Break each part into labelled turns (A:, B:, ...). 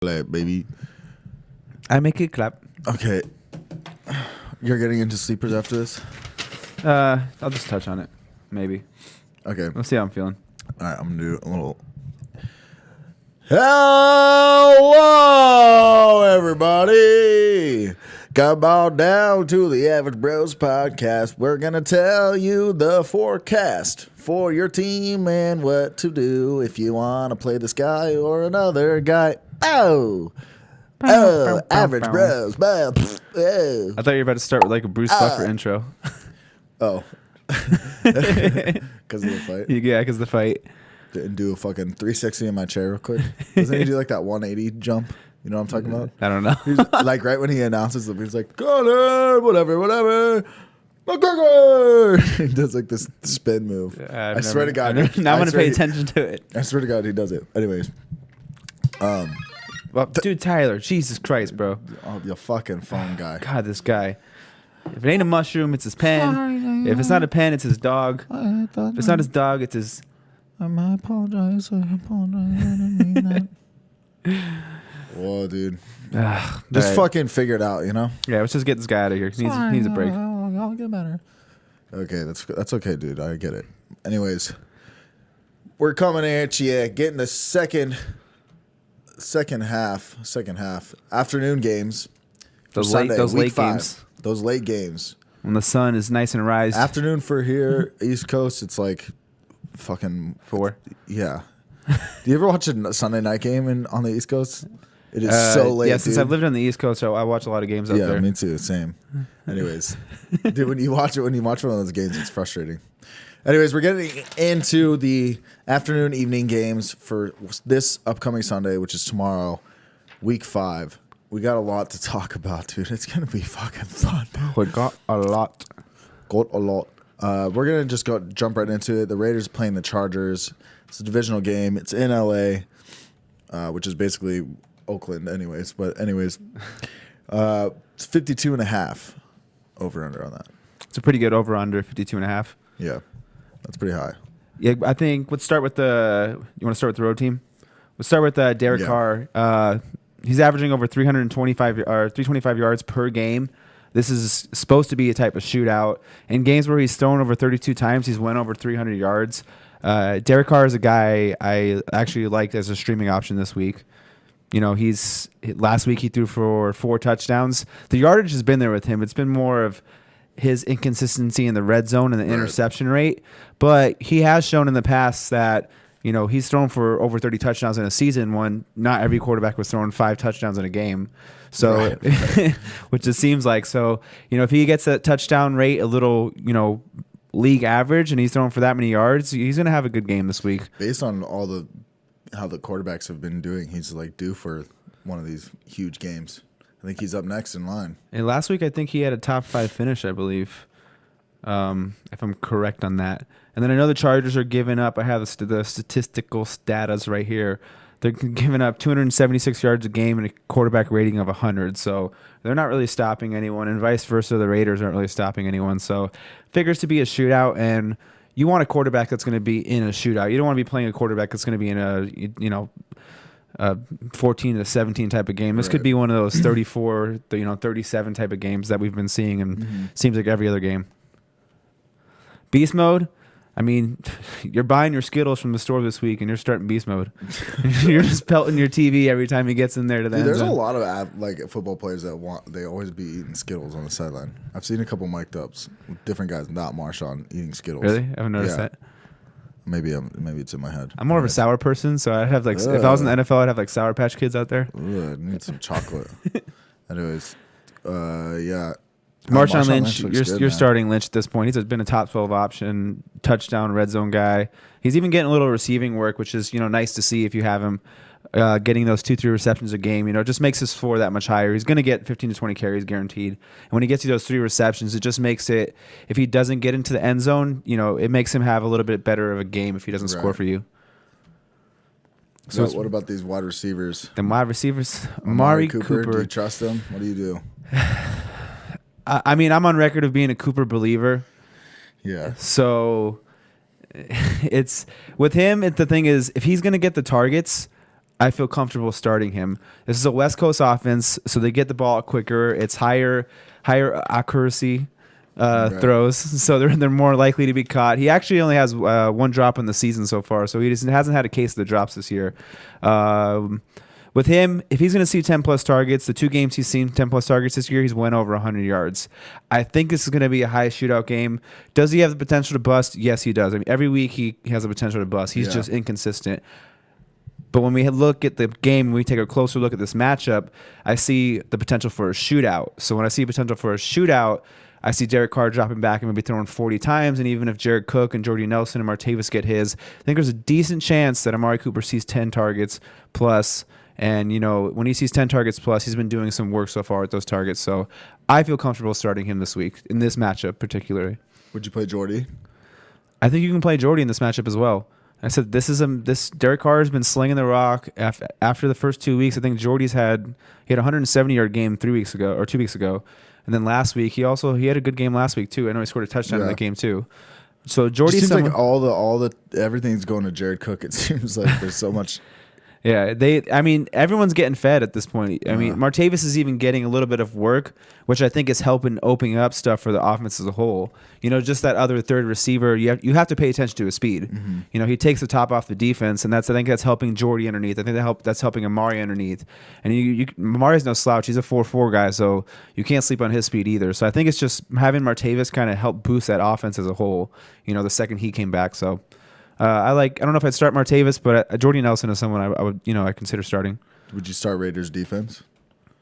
A: baby.
B: I make it clap.
A: Okay. You're getting into sleepers after this?
B: I'll just touch on it. Maybe.
A: Okay.
B: Let's see how I'm feeling.
A: All right, I'm going to do a little... Hello, everybody. Come on down to the Average Bros podcast. We're going to tell you the forecast for your team and what to do if you want to play this guy or another guy. Oh, Average Bros. Oh.
B: I thought you were about to start with like a Bruce Buffer intro.
A: Oh. Because of the fight?
B: Yeah, because the fight.
A: Didn't do a fucking 360 in my chair real quick. Doesn't he do like that 180 jump? You know what I'm talking about?
B: I don't know.
A: He's, like right when he announces them, he's like, Connor, whatever. McGregor! He does like this spin move. I swear to God.
B: Now I'm going to pay attention to it.
A: I swear to God he does it. Anyways.
B: Well, dude, Tyler, Jesus Christ, bro.
A: Oh, you fucking phone guy.
B: God, this guy. If it ain't a mushroom, it's his pen. If it's not a pen, it's his dog. If it's not his dog, it's his...
A: I apologize. I didn't mean that. Whoa, dude. Just fucking figure it out, you know?
B: Yeah, let's just get this guy out of here. He needs a break.
A: I'll get better. Okay, that's okay, dude. I get it. Anyways, we're coming at you, getting the second half afternoon games.
B: Those
A: Sunday,
B: late games.
A: Those late games.
B: When the sun is nice and rised.
A: Afternoon for here, East Coast, it's like fucking
B: 4.
A: Yeah. Do you ever watch a Sunday night game on the East Coast? It is so late.
B: Yeah, since
A: dude.
B: I've lived on the East Coast, so I watch a lot of games up there.
A: Yeah, me too. Same. Anyways, dude, when you watch one of those games, it's frustrating. Anyways, we're getting into the afternoon, evening games for this upcoming Sunday, which is tomorrow, week 5. We got a lot to talk about, dude. It's gonna be fucking fun.
B: We got a lot.
A: We're gonna just jump right into it. The Raiders playing the Chargers. It's a divisional game. It's in LA, which is basically Oakland, anyways. But anyways, it's 52.5 over under on that.
B: It's a pretty good over under 52.5.
A: Yeah, that's pretty high.
B: Yeah, I think let's start with the. You want to start with the road team? Let's start with Derek Carr. He's averaging over 325 yards per game. This is supposed to be a type of shootout. In games where he's thrown over 32 times, he's went over 300 yards. Derek Carr is a guy I actually liked as a streaming option this week. You know, last week he threw for 4 touchdowns. The yardage has been there with him. It's been more of his inconsistency in the red zone and the interception rate. But he has shown in the past that, you know, he's thrown for over 30 touchdowns in a season when not every quarterback was throwing 5 touchdowns in a game. So, which it seems like. So, you know, if he gets that touchdown rate a little, you know, league average and he's throwing for that many yards, he's going to have a good game this week.
A: Based on how the quarterbacks have been doing, he's like due for one of these huge games. I think he's up next in line. And
B: last week, I think he had a top 5 finish, I believe, if I'm correct on that. And then I know the Chargers are giving up. I have the statistical status right here. They're giving up 276 yards a game and a quarterback rating of 100. So they're not really stopping anyone, and vice versa. The Raiders aren't really stopping anyone. So figures to be a shootout, and you want a quarterback that's going to be in a shootout. You don't want to be playing a quarterback that's going to be in a 14 to 17 type of game. This could be one of those 34, 37 type of games that we've been seeing, and seems like every other game. Beast mode. I mean, you're buying your Skittles from the store this week, and you're starting beast mode. You're just pelting your TV every time he gets in there to the end zone.
A: There's a lot of football players that they always be eating Skittles on the sideline. I've seen a couple mic'd ups with different guys, not Marshawn, eating Skittles.
B: Really? I haven't noticed that.
A: Maybe it's in my head.
B: I'm more of a sour person, so I'd have if I was in the NFL, I'd have like Sour Patch Kids out there.
A: I need some chocolate. Anyways, yeah.
B: Marshawn Lynch, you're starting Lynch at this point. He's been a top 12 option, touchdown, red zone guy. He's even getting a little receiving work, which is, nice to see if you have him getting those 2-3 receptions a game. It just makes his floor that much higher. He's going to get 15 to 20 carries guaranteed. And when he gets you those 3 receptions, it just makes it, if he doesn't get into the end zone, it makes him have a little bit better of a game if he doesn't score for you.
A: So what about these wide receivers?
B: The wide receivers, Amari Cooper.
A: Do you trust them? What do you do?
B: I mean, I'm on record of being a Cooper believer.
A: Yeah.
B: So it's with him. The thing is, if he's going to get the targets, I feel comfortable starting him. This is a West Coast offense, so they get the ball quicker. It's higher accuracy throws, so they're more likely to be caught. He actually only has one drop in the season so far, so he hasn't had a case of the drops this year. With him, if he's going to see 10-plus targets, the 2 games he's seen 10-plus targets this year, he's went over 100 yards. I think this is going to be a high shootout game. Does he have the potential to bust? Yes, he does. I mean, every week he has the potential to bust. He's just inconsistent. But when we look at the game, when we take a closer look at this matchup, I see the potential for a shootout. So when I see potential for a shootout, I see Derek Carr dropping back and maybe throwing 40 times. And even if Jared Cook and Jordy Nelson and Martavis get his, I think there's a decent chance that Amari Cooper sees 10 targets plus. And, when he sees 10 targets plus, he's been doing some work so far at those targets. So I feel comfortable starting him this week, in this matchup particularly.
A: Would you play Jordy?
B: I think you can play Jordy in this matchup as well. I said this Derek Carr has been slinging the rock after the first 2 weeks. I think Jordy's had a 170-yard game 2 weeks ago, and then last week he had a good game last week too. I know he scored a touchdown in that game too. So Jordy's
A: seems like all the everything's going to Jared Cook. It seems like there's so much.
B: Yeah, everyone's getting fed at this point. I mean, Martavis is even getting a little bit of work, which I think is helping opening up stuff for the offense as a whole. Just that other third receiver, you have to pay attention to his speed. Mm-hmm. He takes the top off the defense, and I think that's helping Jordy underneath. I think that's helping Amari underneath. And Amari's no slouch. He's a 4.4 guy, so you can't sleep on his speed either. So I think it's just having Martavis kind of help boost that offense as a whole. The second he came back, so. I don't know if I'd start Martavis, but Jordy Nelson is someone I would I consider starting.
A: Would you start Raiders defense?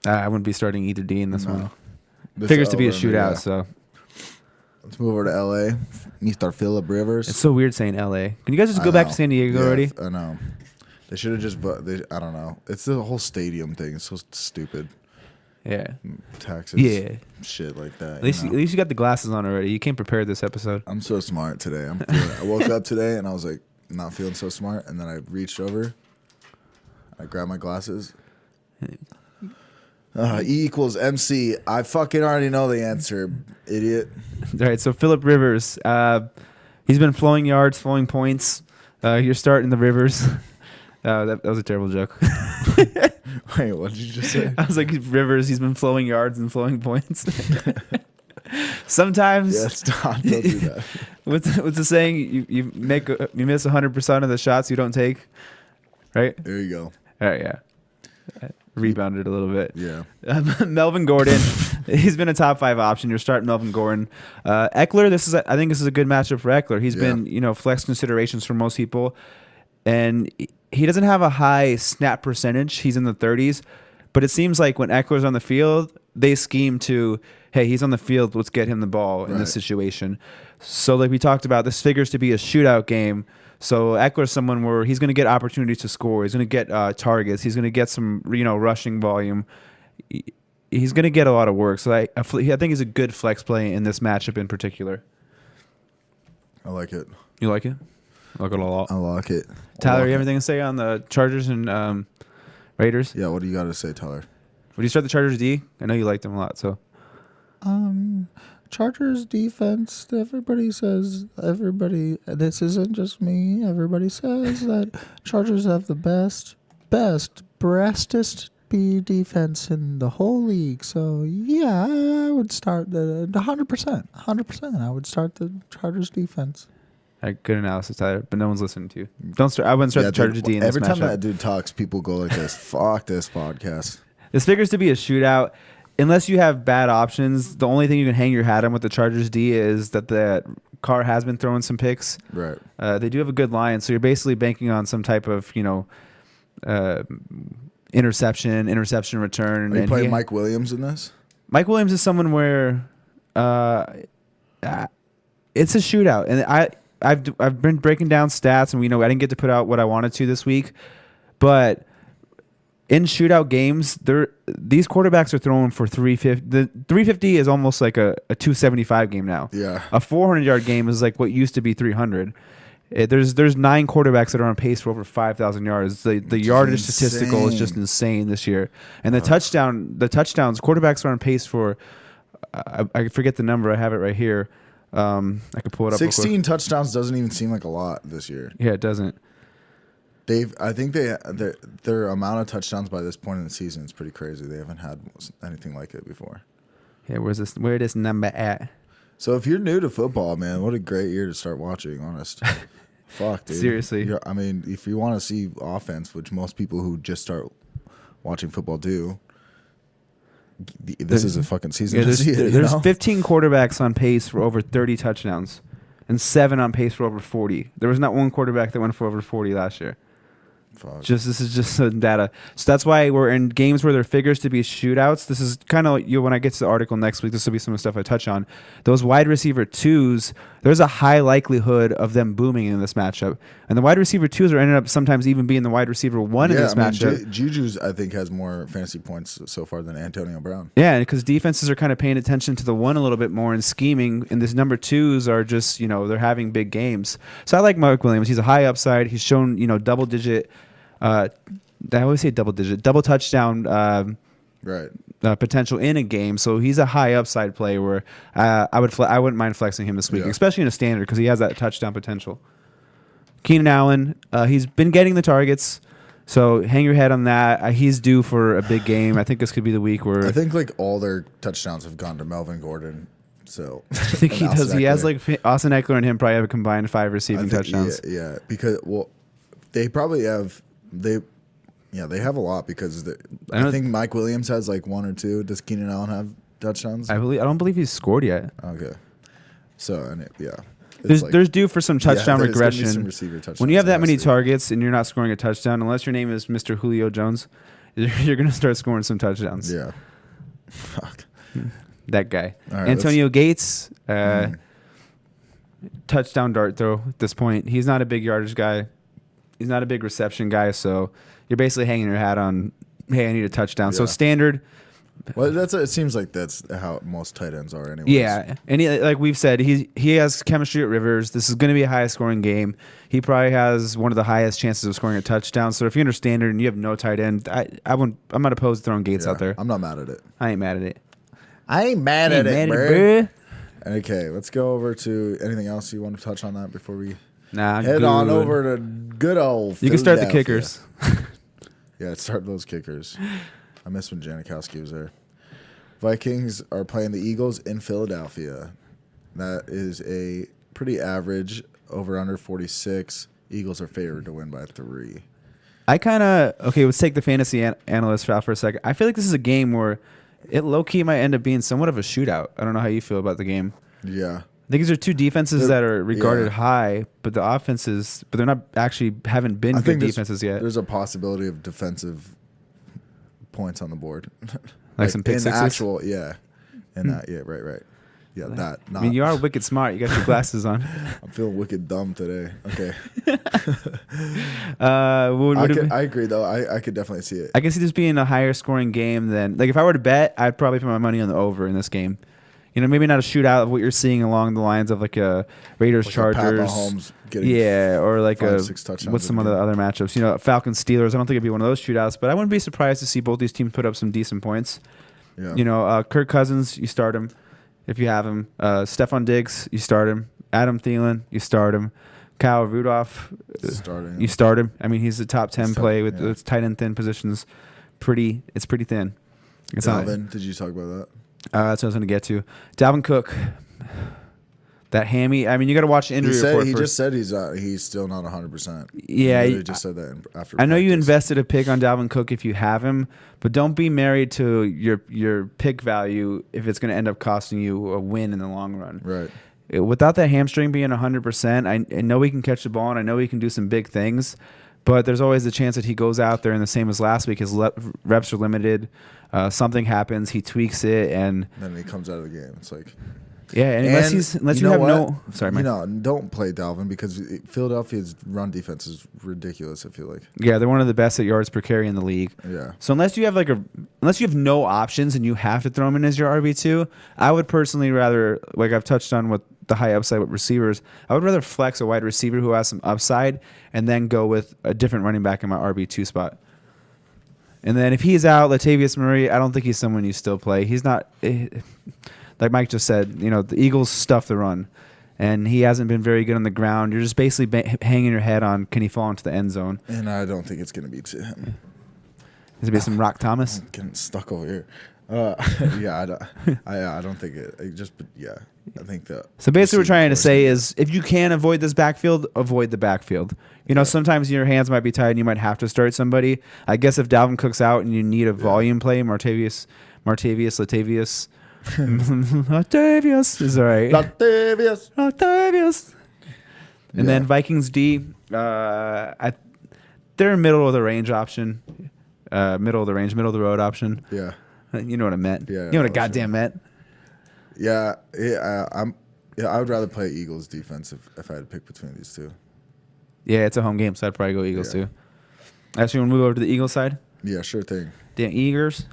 B: I wouldn't be starting either D in this one. Figures to be a shootout, so.
A: Let's move over to LA. Mr. Phillip Rivers.
B: It's so weird saying LA. Can you guys just go back to San Diego already?
A: I know. They should have just I don't know. It's the whole stadium thing. It's so stupid.
B: Yeah.
A: Taxes.
B: Yeah.
A: Shit like that.
B: At least you got the glasses on already. You came prepared this episode.
A: I'm so smart today. I woke up today and I was like not feeling so smart, and then I reached over, I grabbed my glasses. E equals MC. I fucking already know the answer, idiot.
B: All right, so Phillip Rivers, he's been flowing yards, flowing points. You're starting the Rivers. That was a terrible joke.
A: Wait, what did you just say?
B: I was like, Rivers, he's been flowing yards and flowing points. Sometimes.
A: Yeah, stop. Don't do that.
B: What's the saying? You miss 100% of the shots you don't take, right?
A: There you go.
B: All right, yeah. Rebounded a little bit.
A: Yeah.
B: Melvin Gordon, he's been a top 5 option. You're starting Melvin Gordon. Eckler, I think this is a good matchup for Eckler. He's been, flex considerations for most people. And he doesn't have a high snap percentage. He's in the 30s. But it seems like when Eckler's on the field, they scheme to, hey, he's on the field, let's get him the ball in this situation. So like we talked about, this figures to be a shootout game. So Eckler's someone where he's going to get opportunities to score. He's going to get targets. He's going to get some, rushing volume. He's going to get a lot of work. So I think he's a good flex play in this matchup in particular.
A: I like it.
B: You like it? I like it a lot.
A: I like it.
B: Tyler, you have anything to say on the Chargers and Raiders?
A: Yeah, what do you got to say, Tyler?
B: Would you start the Chargers D? I know you liked them a lot, so.
A: Chargers defense, this isn't just me, everybody says that Chargers have the best, breastest B defense in the whole league. So, yeah, I would start the 100%. I would start the Chargers defense.
B: All right, good analysis, Tyler, but no one's listening to you. I wouldn't start the Chargers D in this matchup.
A: Every time that dude talks, people go like this. Fuck this podcast.
B: This figures to be a shootout. Unless you have bad options, the only thing you can hang your hat on with the Chargers D is that the Carr has been throwing some picks.
A: Right.
B: They do have a good line, so you're basically banking on some type of, interception return.
A: Are you playing Mike Williams in this?
B: Mike Williams is someone where it's a shootout, and I've been breaking down stats, and I didn't get to put out what I wanted to this week, but in shootout games, these quarterbacks are throwing for 350. The 350 is almost like a 275 game now.
A: Yeah.
B: A 400-yard game is like what used to be 300. There's 9 quarterbacks that are on pace for over 5,000 yards. The yardage statistical is just insane this year. And the touchdowns, quarterbacks are on pace for, I forget the number. I have it right here. I could pull it up.
A: 16 touchdowns doesn't even seem like a lot this year.
B: Yeah, it doesn't.
A: I think their amount of touchdowns by this point in the season is pretty crazy. They haven't had anything like it before.
B: Yeah, where this number at?
A: So if you're new to football, man, what a great year to start watching. Honest, fuck, dude.
B: Seriously.
A: I mean, if you want to see offense, which most people who just start watching football do, this is a fucking season.
B: Yeah,
A: to see it,
B: there's 15 quarterbacks on pace for over 30 touchdowns, and 7 on pace for over 40. There was not one quarterback that went for over 40 last year.
A: Fuck.
B: This is just some data. So that's why we're in games where there figures to be shootouts. This is kind of when I get to the article next week, this will be some of the stuff I touch on. Those wide receiver twos, there's a high likelihood of them booming in this matchup. And the wide receiver twos are ended up sometimes even being the wide receiver one in this matchup.
A: Juju's, I think, has more fantasy points so far than Antonio Brown.
B: Yeah, because defenses are kind of paying attention to the one a little bit more and scheming. And these number twos are just, they're having big games. So I like Mike Williams. He's a high upside. He's shown, double digit. I always say double touchdown
A: Right.
B: Potential in a game. So he's a high upside play where I wouldn't mind flexing him this week, especially in a standard because he has that touchdown potential. Keenan Allen, he's been getting the targets, so hang your head on that. He's due for a big game. I think this could be the week where
A: I think like all their touchdowns have gone to Melvin Gordon. So
B: I think he does. He has like Austin Eckler and him probably have a combined 5 receiving touchdowns.
A: Yeah, because they probably have they have a lot because I think Mike Williams has like 1 or 2. Does Keenan Allen have touchdowns?
B: I don't believe he's scored yet.
A: Okay, so
B: there's due for some touchdown regression.
A: Some receiver touchdowns
B: when you have that many targets and you're not scoring a touchdown, unless your name is Mr. Julio Jones, you're going to start scoring some touchdowns.
A: Yeah, fuck
B: that guy.
A: Right,
B: Antonio Gates, touchdown dart throw at this point. He's not a big yardage guy. He's not a big reception guy, so you're basically hanging your hat on, hey, I need a touchdown. So standard.
A: Well, it seems like that's how most tight ends are anyways.
B: Yeah, and like we've said, he has chemistry at Rivers. This is going to be a high-scoring game. He probably has one of the highest chances of scoring a touchdown. So if you're under standard and you have no tight end, I'm not opposed to throwing Gates out there.
A: I'm not mad at it.
B: I ain't mad at it.
A: I ain't mad at it, bro. Okay, let's go over to anything else you want to touch on that before we head on over to good old
B: You can start the kickers.
A: Yeah, start those kickers. I miss when Janikowski was there. Vikings are playing the Eagles in Philadelphia. That is a pretty average over under 46. Eagles are favored to win by 3.
B: Let's take the fantasy analyst out for a second. I feel like this is a game where it low-key might end up being somewhat of a shootout. I don't know how you feel about the game.
A: Yeah.
B: I think these are two defenses that are regarded high, but the offenses, but they're not actually haven't been good defenses yet.
A: There's a possibility of defensive points on the board,
B: like some pick sixes.
A: Right. Yeah, that.
B: I mean, you are wicked smart. You got your glasses on.
A: I'm feeling wicked dumb today. Okay. I agree though. I could definitely see it.
B: I can see this being a higher scoring game than like if I were to bet, I'd probably put my money on the over in this game. Maybe not a shootout of what you're seeing along the lines of like a Raiders Chargers, or like what's some of the other matchups? Falcons Steelers. I don't think it'd be one of those shootouts, but I wouldn't be surprised to see both these teams put up some decent points. Yeah. Kirk Cousins, you start him if you have him. Stephon Diggs, you start him. Adam Thielen, you start him. Kyle Rudolph, you start him. I mean, he's a top 10 play with its tight end thin positions. It's pretty thin.
A: Dalvin, did you talk about that?
B: That's what I was going to get to. Dalvin Cook, that hammy. I mean, you got to watch the injury report.
A: He just said he's still not 100%.
B: Yeah,
A: he just said that after.
B: I know you invested a pick on Dalvin Cook if you have him, but don't be married to your pick value if it's going to end up costing you a win in the long run.
A: Right.
B: Without that hamstring being 100%, I know he can catch the ball and I know he can do some big things, but there's always the chance that he goes out there and the same as last week, his reps are limited. Something happens, he tweaks it, and
A: then he comes out of the game. It's like,
B: and unless you have no. Sorry, Mike.
A: Don't play Dalvin because Philadelphia's run defense is ridiculous. I feel like.
B: Yeah, they're one of the best at yards per carry in the league.
A: Yeah.
B: So unless you have no options and you have to throw him in as your RB2, I would personally rather, like I've touched on with the high upside with receivers, I would rather flex a wide receiver who has some upside and then go with a different running back in my RB2 spot. And then if he's out, Latavius Murray, I don't think he's someone you still play. He's not, like Mike just said, the Eagles stuff the run. and he hasn't been very good on the ground. You're just basically hanging your head on, can he fall into the end zone?
A: And I don't think it's going to be to him.
B: Is it be some Rock Thomas?
A: I'm getting stuck over here. I don't think it just, I think that.
B: So basically, what we're trying to say is, if you can avoid this backfield, avoid the backfield. You know, sometimes your hands might be tied and you might have to start somebody. I guess if Dalvin Cook's out and you need a volume play, Latavius is all right. Latavius. And then Vikings D, they're a middle of the range option. Middle of the road option.
A: Yeah.
B: You know what I meant.
A: Yeah.
B: You know what I goddamn meant.
A: Yeah. I would rather play Eagles defense if I had to pick between these two.
B: Yeah, it's a home game, so I'd probably go Eagles too. Actually, want to move over to the Eagles side?
A: Yeah, sure thing.
B: Damn Eagles.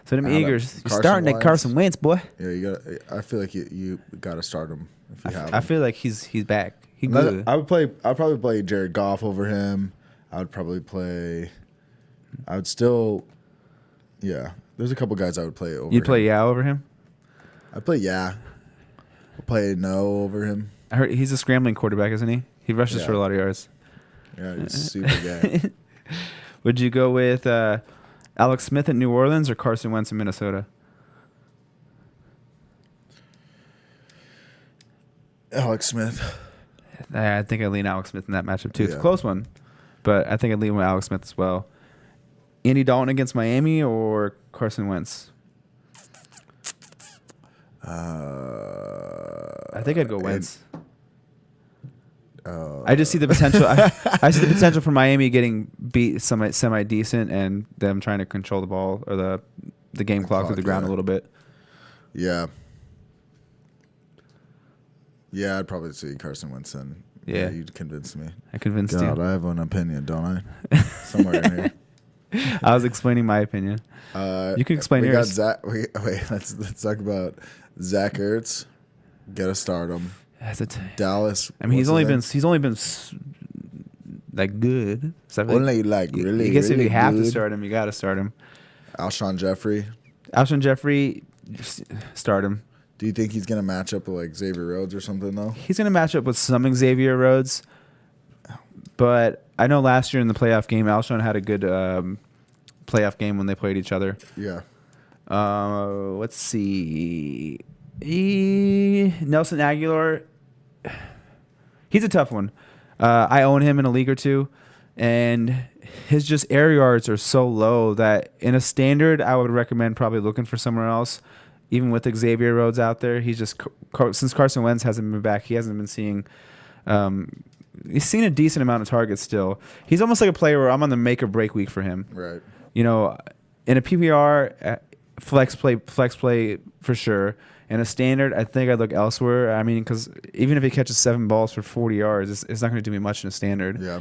B: So them Eagles. You're starting at Carson Wentz, boy.
A: Yeah, you got. I feel like you got to start him if you have him.
B: I feel like he's back. He good.
A: I'd probably play Jared Goff over him. I would still. Yeah, there's a couple guys I would play over.
B: You'd play over him?
A: I'd play I'd play No over him.
B: I heard he's a scrambling quarterback, isn't he? He rushes for a lot of yards.
A: Yeah, he's super guy.
B: Would you go with Alex Smith in New Orleans or Carson Wentz in Minnesota?
A: Alex Smith.
B: I think I lean Alex Smith in that matchup too. It's a close one, but I think I'd lean with Alex Smith as well. Andy Dalton against Miami or Carson Wentz? I think I'd go Wentz. I just see the potential. I see the potential for Miami getting beat semi decent, and them trying to control the ball or the game clock through the ground a little bit.
A: Yeah. Yeah, I'd probably see Carson Wentz in.
B: Yeah,
A: you'd convince me.
B: I convinced you.
A: God, I have an opinion, don't I? Somewhere in here.
B: I was explaining my opinion. You can explain yours.
A: Wait, let's talk about Zach Ertz. Get a stardom. Dallas.
B: I mean, he's only been like good. So
A: only like really.
B: I guess
A: really
B: if you have
A: good.
B: to start him, you got to start him.
A: Alshon Jeffrey,
B: start him.
A: Do you think he's gonna match up with like Xavier Rhodes or something though?
B: He's gonna match up with some Xavier Rhodes, but I know last year in the playoff game, Alshon had a good playoff game when they played each other.
A: Yeah.
B: Let's see. Nelson Aguilar. He's a tough one. I own him in a league or two, and his just air yards are so low that in a standard, I would recommend probably looking for somewhere else. Even with Xavier Rhodes out there, he's just since Carson Wentz hasn't been back, he hasn't been seeing. He's seen a decent amount of targets still. He's almost like a player where I'm on the make or break week for him.
A: Right.
B: You know, in a PPR, flex play for sure. In a standard, I think I'd look elsewhere. I mean, because even if he catches 7 balls for 40 yards, it's not going to do me much in a standard.
A: Yeah.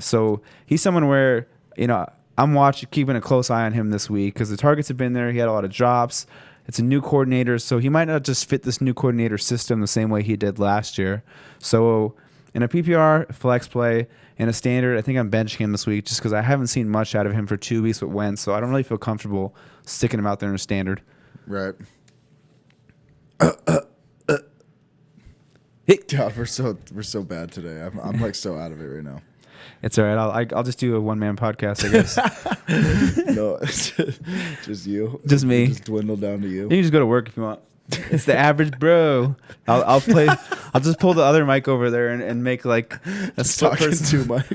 B: So he's someone where, you know, I'm keeping a close eye on him this week because the targets have been there. He had a lot of drops. It's a new coordinator, so he might not just fit this new coordinator system the same way he did last year. So in a PPR, flex play, in a standard, I think I'm benching him this week just because I haven't seen much out of him for 2 weeks with Wentz, so I don't really feel comfortable sticking him out there in a standard.
A: Right. God, we're so bad today. I'm like so out of it right now.
B: It's all right. I'll just do a one-man podcast, I guess.
A: No, it's just you.
B: Just me.
A: Just dwindle down to you.
B: You can just go to work if you want. It's the average bro. I'll just pull the other mic over there and make like a split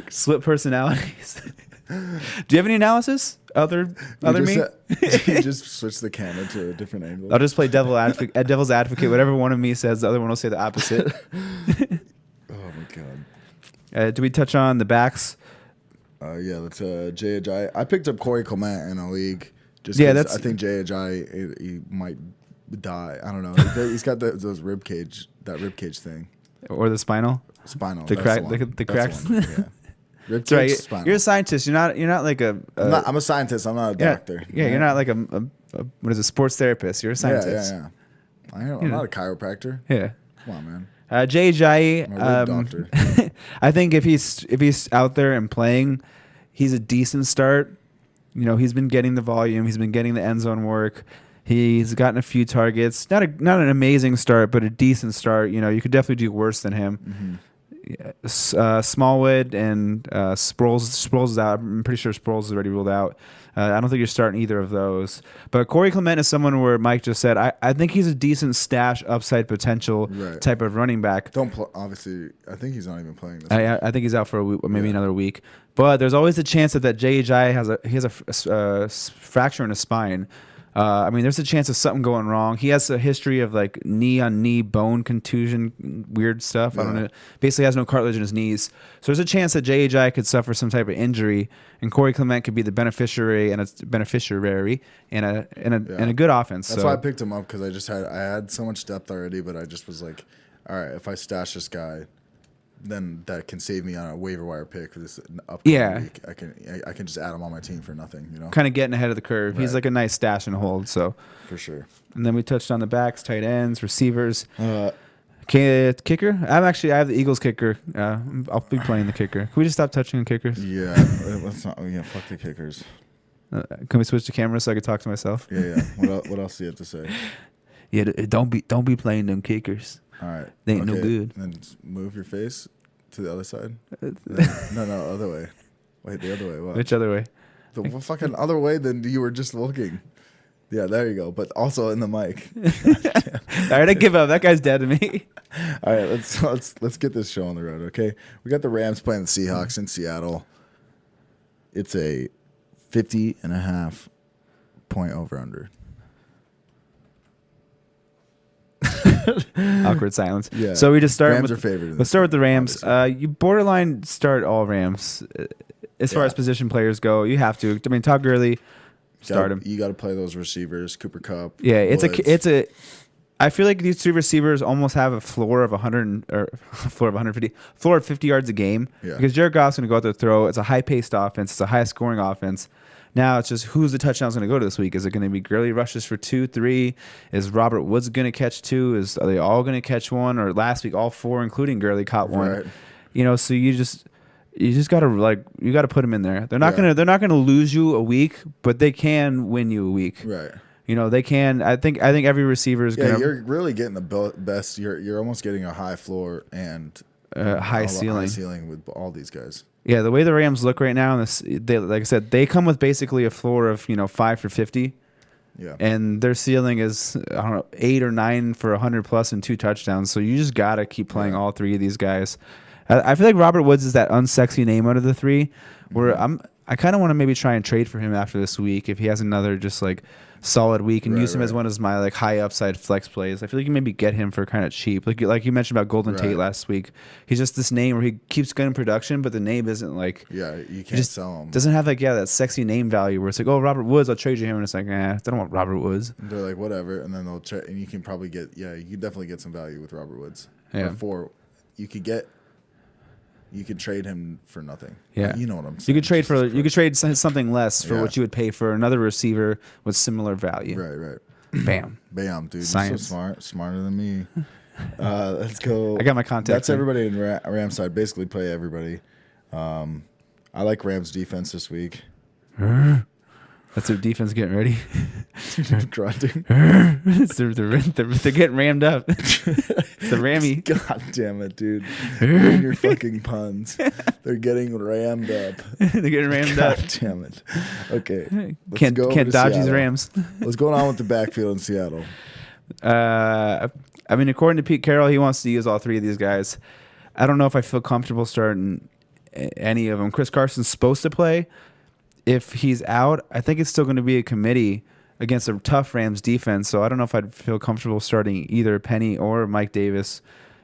B: split personalities. Do you have any analysis? Other me?
A: You just switch the camera to a different angle.
B: I'll just play devil's advocate. Whatever one of me says, the other one will say the opposite.
A: Oh my god.
B: Do we touch on the backs?
A: Yeah, that's J.H.I. I picked up Corey Clement in a league. Just I think J.H.I. he might die. I don't know. He's got that rib cage thing.
B: Or the spinal.
A: The
B: cracks.
A: Yeah.
B: That's right. You're a scientist. You're not like a.
A: I'm a scientist. I'm not a doctor.
B: Yeah, you're not like a what is a sports therapist. You're a scientist.
A: Yeah. I'm not a chiropractor.
B: Yeah.
A: Come on, man.
B: J.J.
A: I'm a doctor.
B: I think if he's out there and playing, he's a decent start. You know, he's been getting the volume. He's been getting the end zone work. He's gotten a few targets. Not an amazing start, but a decent start. You know, you could definitely do worse than him. Smallwood and Sproles is out. I'm pretty sure Sproles is already ruled out. I don't think you're starting either of those. But Corey Clement is someone where Mike just said, I think he's a decent stash upside potential type of running back.
A: Obviously, I think he's not even playing this
B: I think he's out for a week, maybe another week. But there's always a chance that J.J. has a fracture in his spine. I mean, there's a chance of something going wrong. He has a history of like knee-on-knee bone contusion, weird stuff. I don't know. Basically has no cartilage in his knees. So there's a chance that J.J. could suffer some type of injury, and Corey Clement could be the beneficiary and a good offense.
A: That's why I picked him up, because I had so much depth already, but I just was like, all right, if I stash this guy, then that can save me on a waiver wire pick this upcoming week. I can just add him on my team for nothing, you know.
B: Kind of getting ahead of the curve. Right. He's like a nice stash and hold, so
A: for sure.
B: And then we touched on the backs, tight ends, receivers. Kicker? I have the Eagles kicker. I'll be playing the kicker. Can we just stop touching on kickers?
A: Yeah, let's not. Yeah, fuck the kickers.
B: Can we switch the camera so I can talk to myself?
A: Yeah. What else do you have to say?
B: Yeah, don't be playing them kickers.
A: All right.
B: They ain't no good.
A: Then move your face to the other side. No, other way. Wait, the other way. What?
B: Which other way?
A: The fucking other way than you were just looking. Yeah, there you go. But also in the mic.
B: All right, I give up. That guy's dead to me.
A: All right, let's get this show on the road, okay? We got the Rams playing the Seahawks in Seattle. It's a 50.5 point over/under.
B: Awkward silence.
A: Yeah.
B: So we just start.
A: Rams are favored.
B: Let's start with the Rams. You borderline start all Rams as far as position players go. You have to. I mean, Todd Gurley, start him.
A: You got to play those receivers. Cooper Kupp.
B: Yeah,
A: Woods.
B: I feel like these two receivers almost have a floor of 50 yards a game.
A: Yeah.
B: Because Jared Goff's going to go out there and throw. It's a high-paced offense. It's a high-scoring offense. Now it's just who's the touchdowns going to go to this week? Is it going to be Gurley rushes for 2, 3? Is Robert Woods going to catch 2? Are they all going to catch 1? Or last week all 4, including Gurley, caught 1? Right. You know, so you just gotta put them in there. They're not gonna lose you a week, but they can win you a week.
A: Right.
B: You know, they can. I think every receiver is gonna.
A: You're really getting the best. You're almost getting a high floor and
B: high ceiling.
A: High ceiling with all these guys.
B: Yeah, the way the Rams look right now, like I said, they come with basically a floor of 5 for 50.
A: Yeah.
B: And their ceiling is 8 or 9 for 100 plus and 2 touchdowns. So you just gotta keep playing all 3 of these guys. I feel like Robert Woods is that unsexy name out of the 3, where I kind of want to maybe try and trade for him after this week if he has another just like solid week and use him as one of my like high upside flex plays. I feel like you maybe get him for kind of cheap, like you mentioned about Golden Tate last week. He's just this name where he keeps getting production, but the name isn't like
A: you can't sell him.
B: Doesn't have like that sexy name value where it's like, oh, Robert Woods, I'll trade you him, and it's like, I don't want Robert Woods.
A: They're like whatever, and then they'll trade, and you can probably get you can definitely get some value with Robert Woods.
B: Yeah,
A: you could trade him for nothing.
B: Yeah,
A: you know what I'm saying.
B: You could trade something less for what you would pay for another receiver with similar value.
A: Right.
B: Bam,
A: dude.
B: Science.
A: You're so smart, smarter than me. Let's go.
B: I got my contact.
A: That's everybody in Rams side. Basically, play everybody. I like Rams defense this week.
B: That's their defense getting ready.
A: Grunting.
B: they're getting rammed up. It's the Rammy.
A: God damn it, dude. In your fucking puns. They're getting rammed up.
B: They're getting rammed up.
A: God damn it. Okay.
B: Can't dodge these Rams.
A: What's going on with the backfield in Seattle?
B: I mean, according to Pete Carroll, he wants to use all 3 of these guys. I don't know if I feel comfortable starting any of them. Chris Carson's supposed to play. If he's out, I think it's still going to be a committee against a tough Rams defense. So I don't know if I'd feel comfortable starting either Penny or Mike Davis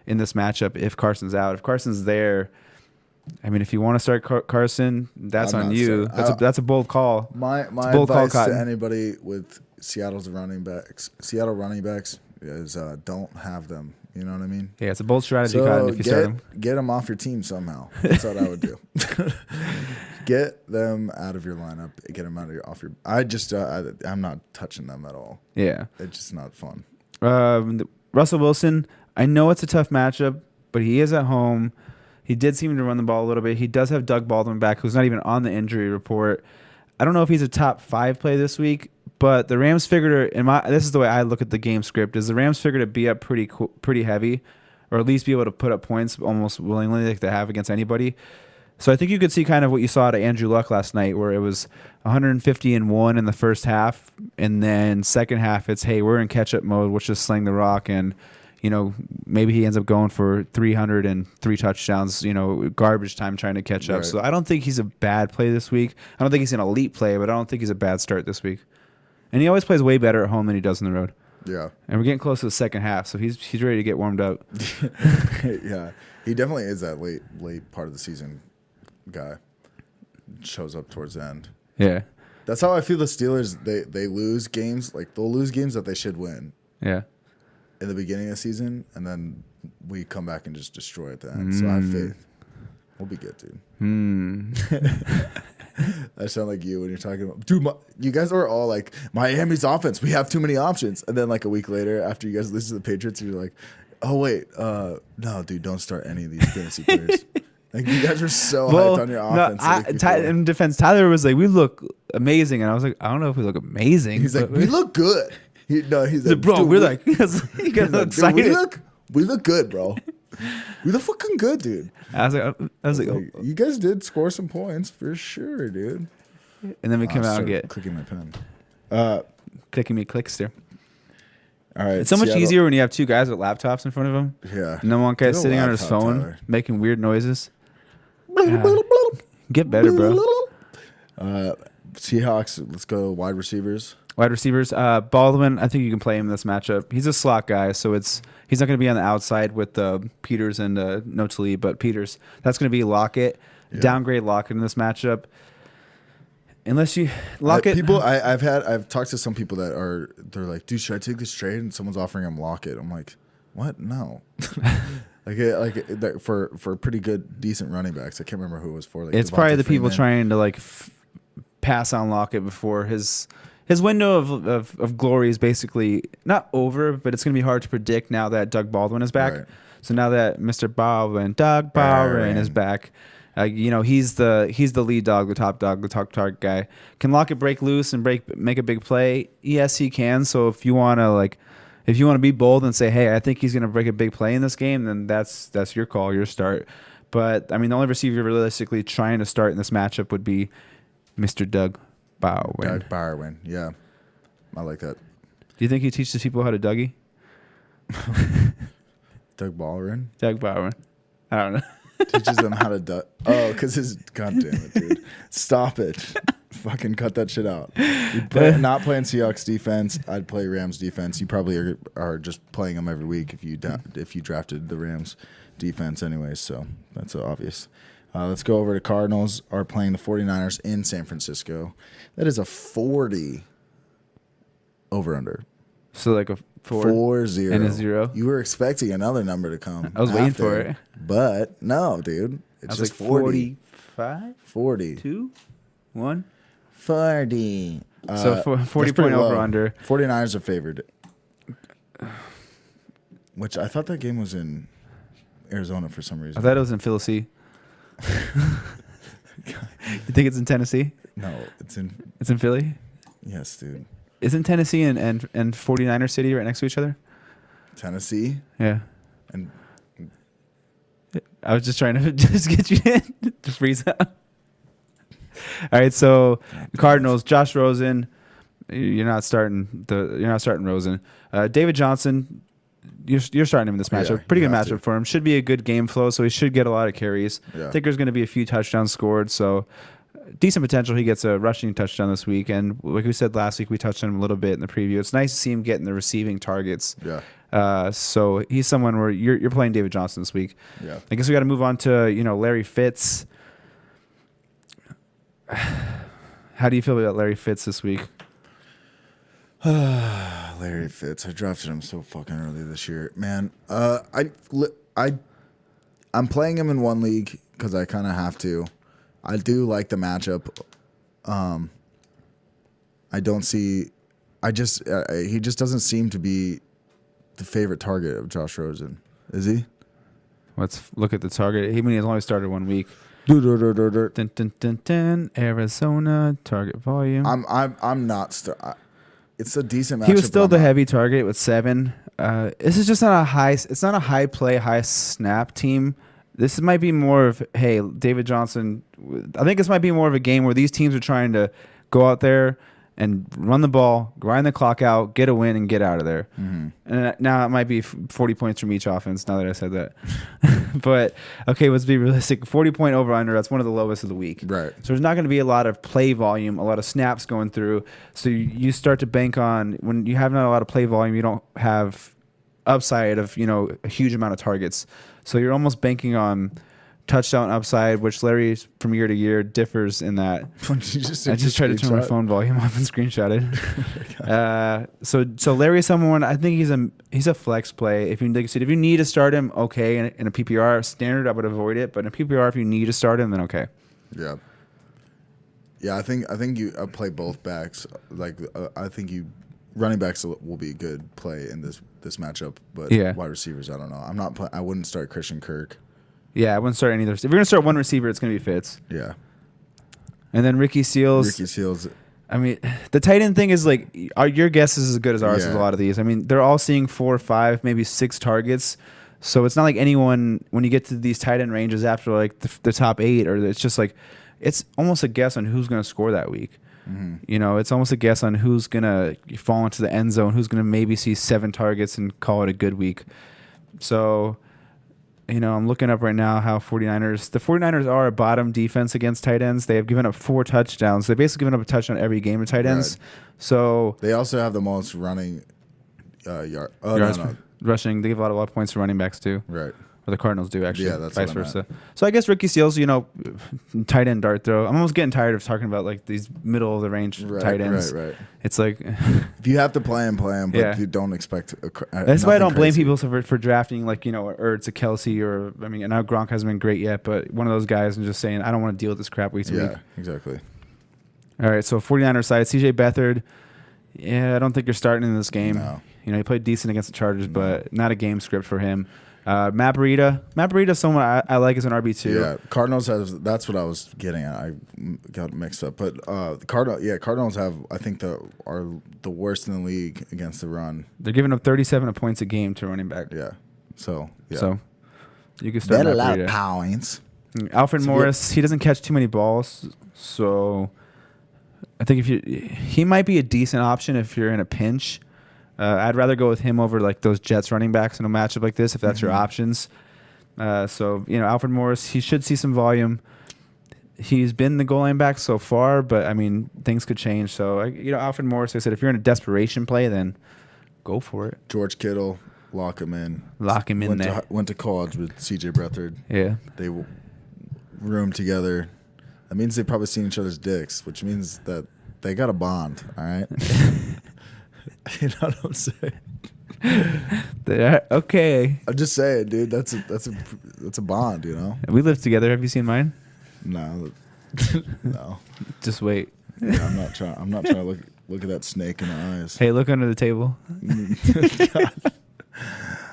B: in this matchup if Carson's out. If Carson's there, I mean, if you want to start Carson, that's on you. That's a bold call.
A: My advice to anybody with Seattle running backs is don't have them. You know what I mean?
B: Yeah, it's a bold strategy, Cotton, if you start them.
A: Get them off your team somehow. That's what I would do. Get them out of your lineup. Get them off your. I'm not touching them at all.
B: Yeah,
A: it's just not fun.
B: Russell Wilson. I know it's a tough matchup, but he is at home. He did seem to run the ball a little bit. He does have Doug Baldwin back, who's not even on the injury report. I don't know if he's a top 5 play this week, but the Rams figured this is the way I look at the game script, is the Rams figured to be up pretty heavy, or at least be able to put up points almost willingly like they have against anybody. So I think you could see kind of what you saw to Andrew Luck last night, where it was 150-1 in the first half, and then second half it's, hey, we're in catch-up mode, let's just sling the rock, and maybe he ends up going for 303 touchdowns, garbage time trying to catch up.
A: Right.
B: So I don't think he's a bad play this week. I don't think he's an elite play, but I don't think he's a bad start this week. And he always plays way better at home than he does on the road.
A: Yeah.
B: And we're getting close to the second half, so he's ready to get warmed up.
A: Yeah. He definitely is that late part of the season guy. Shows up towards the end.
B: Yeah.
A: That's how I feel the Steelers, they lose games. Like, they'll lose games that they should win.
B: Yeah.
A: In the beginning of the season, and then we come back and just destroy at the end. So I have faith. We'll be good, dude. That sound like you when you're talking about, dude, you guys are all like, Miami's offense, we have too many options. And then like a week later, after you guys lose to the Patriots, you're like, oh, wait, no, dude, don't start any of these fantasy players. Like, you guys were so hyped on your offense.
B: In defense, Tyler was like, we look amazing. And I was like, I don't know if we look amazing.
A: He's like, we look good. He's like,
B: bro, we're like, he got excited.
A: We look good, bro. We look fucking good, dude.
B: I was like, oh.
A: You guys did score some points for sure, dude.
B: And then we come out and get
A: clicking my pen.
B: clicking me clicks there.
A: All right,
B: it's so much easier when you have two guys with laptops in front of them.
A: Yeah.
B: And then one guy's sitting on his phone,
A: Tyler.
B: making weird noises. Get better, bro.
A: Seahawks, let's go wide receivers.
B: Wide receivers, Baldwin, I think you can play him in this matchup. He's a slot guy, so he's not going to be on the outside with Peters and no Talib, but Peters. That's going to be Lockett. Yeah. Downgrade Lockett in this matchup. Unless you Lockett,
A: I've talked to some people they're like, dude, should I take this trade? And someone's offering him Lockett. I'm like, what? No. for pretty good, decent running backs. I can't remember who it was for. Like,
B: it's
A: Devontae
B: probably the
A: Freeman.
B: people trying to pass on Lockett before his window of glory is basically not over, but it's going to be hard to predict now that Doug Baldwin is back.
A: Right.
B: So now that Doug Baldwin is back, he's the lead dog, the top target guy. Can Lockett break loose and make a big play? Yes, he can. So if you want to be bold and say, hey, I think he's going to break a big play in this game, then that's your call, your start. But I mean, the only receiver realistically trying to start in this matchup would be Mr. Doug Baldwin.
A: Doug Baldwin, yeah. I like that.
B: Do you think he teaches people how to Dougie?
A: Doug Baldwin?
B: Doug Baldwin. I don't know.
A: Teaches them how to duck. Oh, because God damn it, dude. Stop it. Fucking cut that shit out. Not playing Seahawks defense. I'd play Rams defense. You probably are just playing them every week if you drafted the Rams defense anyways, so that's obvious. Let's go over to Cardinals are playing the 49ers in San Francisco. That is a 40 over-under.
B: So like a
A: 4-0.
B: And a 0.
A: You were expecting another number to come.
B: I was waiting for it.
A: But no, dude. It's just
B: 40. 45?
A: 40.
B: 2? 1?
A: 40.
B: So 40 point over under.
A: 49ers are favored. Which I thought that game was in Arizona for some reason.
B: I thought it was in Philly. You think it's in Tennessee?
A: No, it's
B: in Philly?
A: Yes, dude.
B: Isn't Tennessee and 49er City right next to each other?
A: Tennessee?
B: Yeah.
A: And
B: I was just trying to just get you in to freeze out. All right, so Cardinals, Josh Rosen, you're not starting Rosen. David Johnson, you're starting him in this matchup.
A: Yeah,
B: Pretty good matchup for him. Should be a good game flow, so he should get a lot of carries.
A: Yeah.
B: I think there's going to be a few touchdowns scored, so decent potential he gets a rushing touchdown this week. And like we said last week, we touched on him a little bit in the preview. It's nice to see him getting the receiving targets.
A: Yeah.
B: So he's someone where you're playing David Johnson this week.
A: Yeah.
B: I guess we got to move on to Larry Fitz. How do you feel about Larry Fitz this week?
A: Larry Fitz. I drafted him so fucking early this year, man. I'm playing him in one league because I kind of have to. I do like the matchup. I don't see. He just doesn't seem to be the favorite target of Josh Rosen. Is he?
B: Let's look at the target. He has only started 1 week.
A: Dun,
B: Arizona target volume.
A: I'm not. it's a decent matchup.
B: He was still the heavy target with 7. This is just not a high. It's not a high play, high snap team. This might be more of, hey, David Johnson. I think this might be more of a game where these teams are trying to go out there and run the ball, grind the clock out, get a win, and get out of there. Mm-hmm. And now it might be 40 points from each offense, now that I said that. But, okay, let's be realistic. 40-point over-under, that's one of the lowest of the week.
A: Right.
B: So there's not going to be a lot of play volume, a lot of snaps going through. So you start to bank on, when you have not a lot of play volume, you don't have upside of, a huge amount of targets. So you're almost banking on touchdown upside, which Larry from year to year differs in that. I just tried to turn my phone volume off and screenshot it. So Larry's someone, I think he's a flex play. If you need to start him, okay. In a PPR standard, I would avoid it. But in a PPR, if you need to start him, then okay.
A: Yeah. Yeah, I think you play both backs. I think running backs will be a good play in this matchup. But wide receivers, I don't know. I wouldn't start Christian Kirk. Yeah,
B: I wouldn't start any of those. If you're going to start one receiver, it's going to be Fitz.
A: Yeah.
B: And then Ricky Seals. I mean, the tight end thing is your guess is as good as ours with a lot of these. I mean, they're all seeing 4 or 5, maybe 6 targets. So it's not like anyone, when you get to these tight end ranges after the top 8, or it's just it's almost a guess on who's going to score that week. Mm-hmm. It's almost a guess on who's going to fall into the end zone, who's going to maybe see 7 targets and call it a good week. So, I'm looking up right now how the 49ers are a bottom defense against tight ends. They have given up 4 touchdowns. They've basically given up a touchdown every game to tight ends. Right. So
A: they also have the most running yards.
B: Rushing. They give a lot of points to running backs too.
A: Right.
B: Or the Cardinals do, actually.
A: Yeah, that's
B: vice versa. So I guess Ricky Seals, tight end dart throw. I'm almost getting tired of talking about these middle of the range tight ends. Right. It's
A: if you have to play him, but you don't expect.
B: That's why I don't blame people for drafting or it's a Kelsey or I know Gronk hasn't been great yet, but one of those guys and just saying I don't want to deal with this crap week to week.
A: Yeah, exactly.
B: All right, so 49ers side, CJ Beathard. Yeah, I don't think you're starting in this game.
A: No.
B: He played decent against the Chargers, but not a game script for him. Matt Breida is someone I like as an RB2.
A: Yeah, Cardinals that's what I was getting at. I got mixed up. But Cardinals have, I think, are the worst in the league against the run.
B: They're giving up 37 points a game to running back.
A: Yeah. So
B: you can start Matt Breida.
A: Points.
B: Alfred Morris, he doesn't catch too many balls, so I think he might be a decent option if you're in a pinch. I'd rather go with him over those Jets running backs in a matchup like this if that's your options. Alfred Morris, he should see some volume. He's been the goal line back so far, but things could change. So Alfred Morris, I said, if you're in a desperation play, then go for it.
A: George Kittle, lock him in.
B: There.
A: Went to college with CJ Beathard.
B: Yeah,
A: they roomed together. That means they've probably seen each other's dicks, which means that they got a bond. All right. You know what I'm saying?
B: Okay.
A: I'm just saying, dude. That's a bond,
B: We live together. Have you seen mine?
A: No. No.
B: Just wait.
A: Yeah, I'm not trying to look at that snake in the eyes.
B: Hey, look under the table.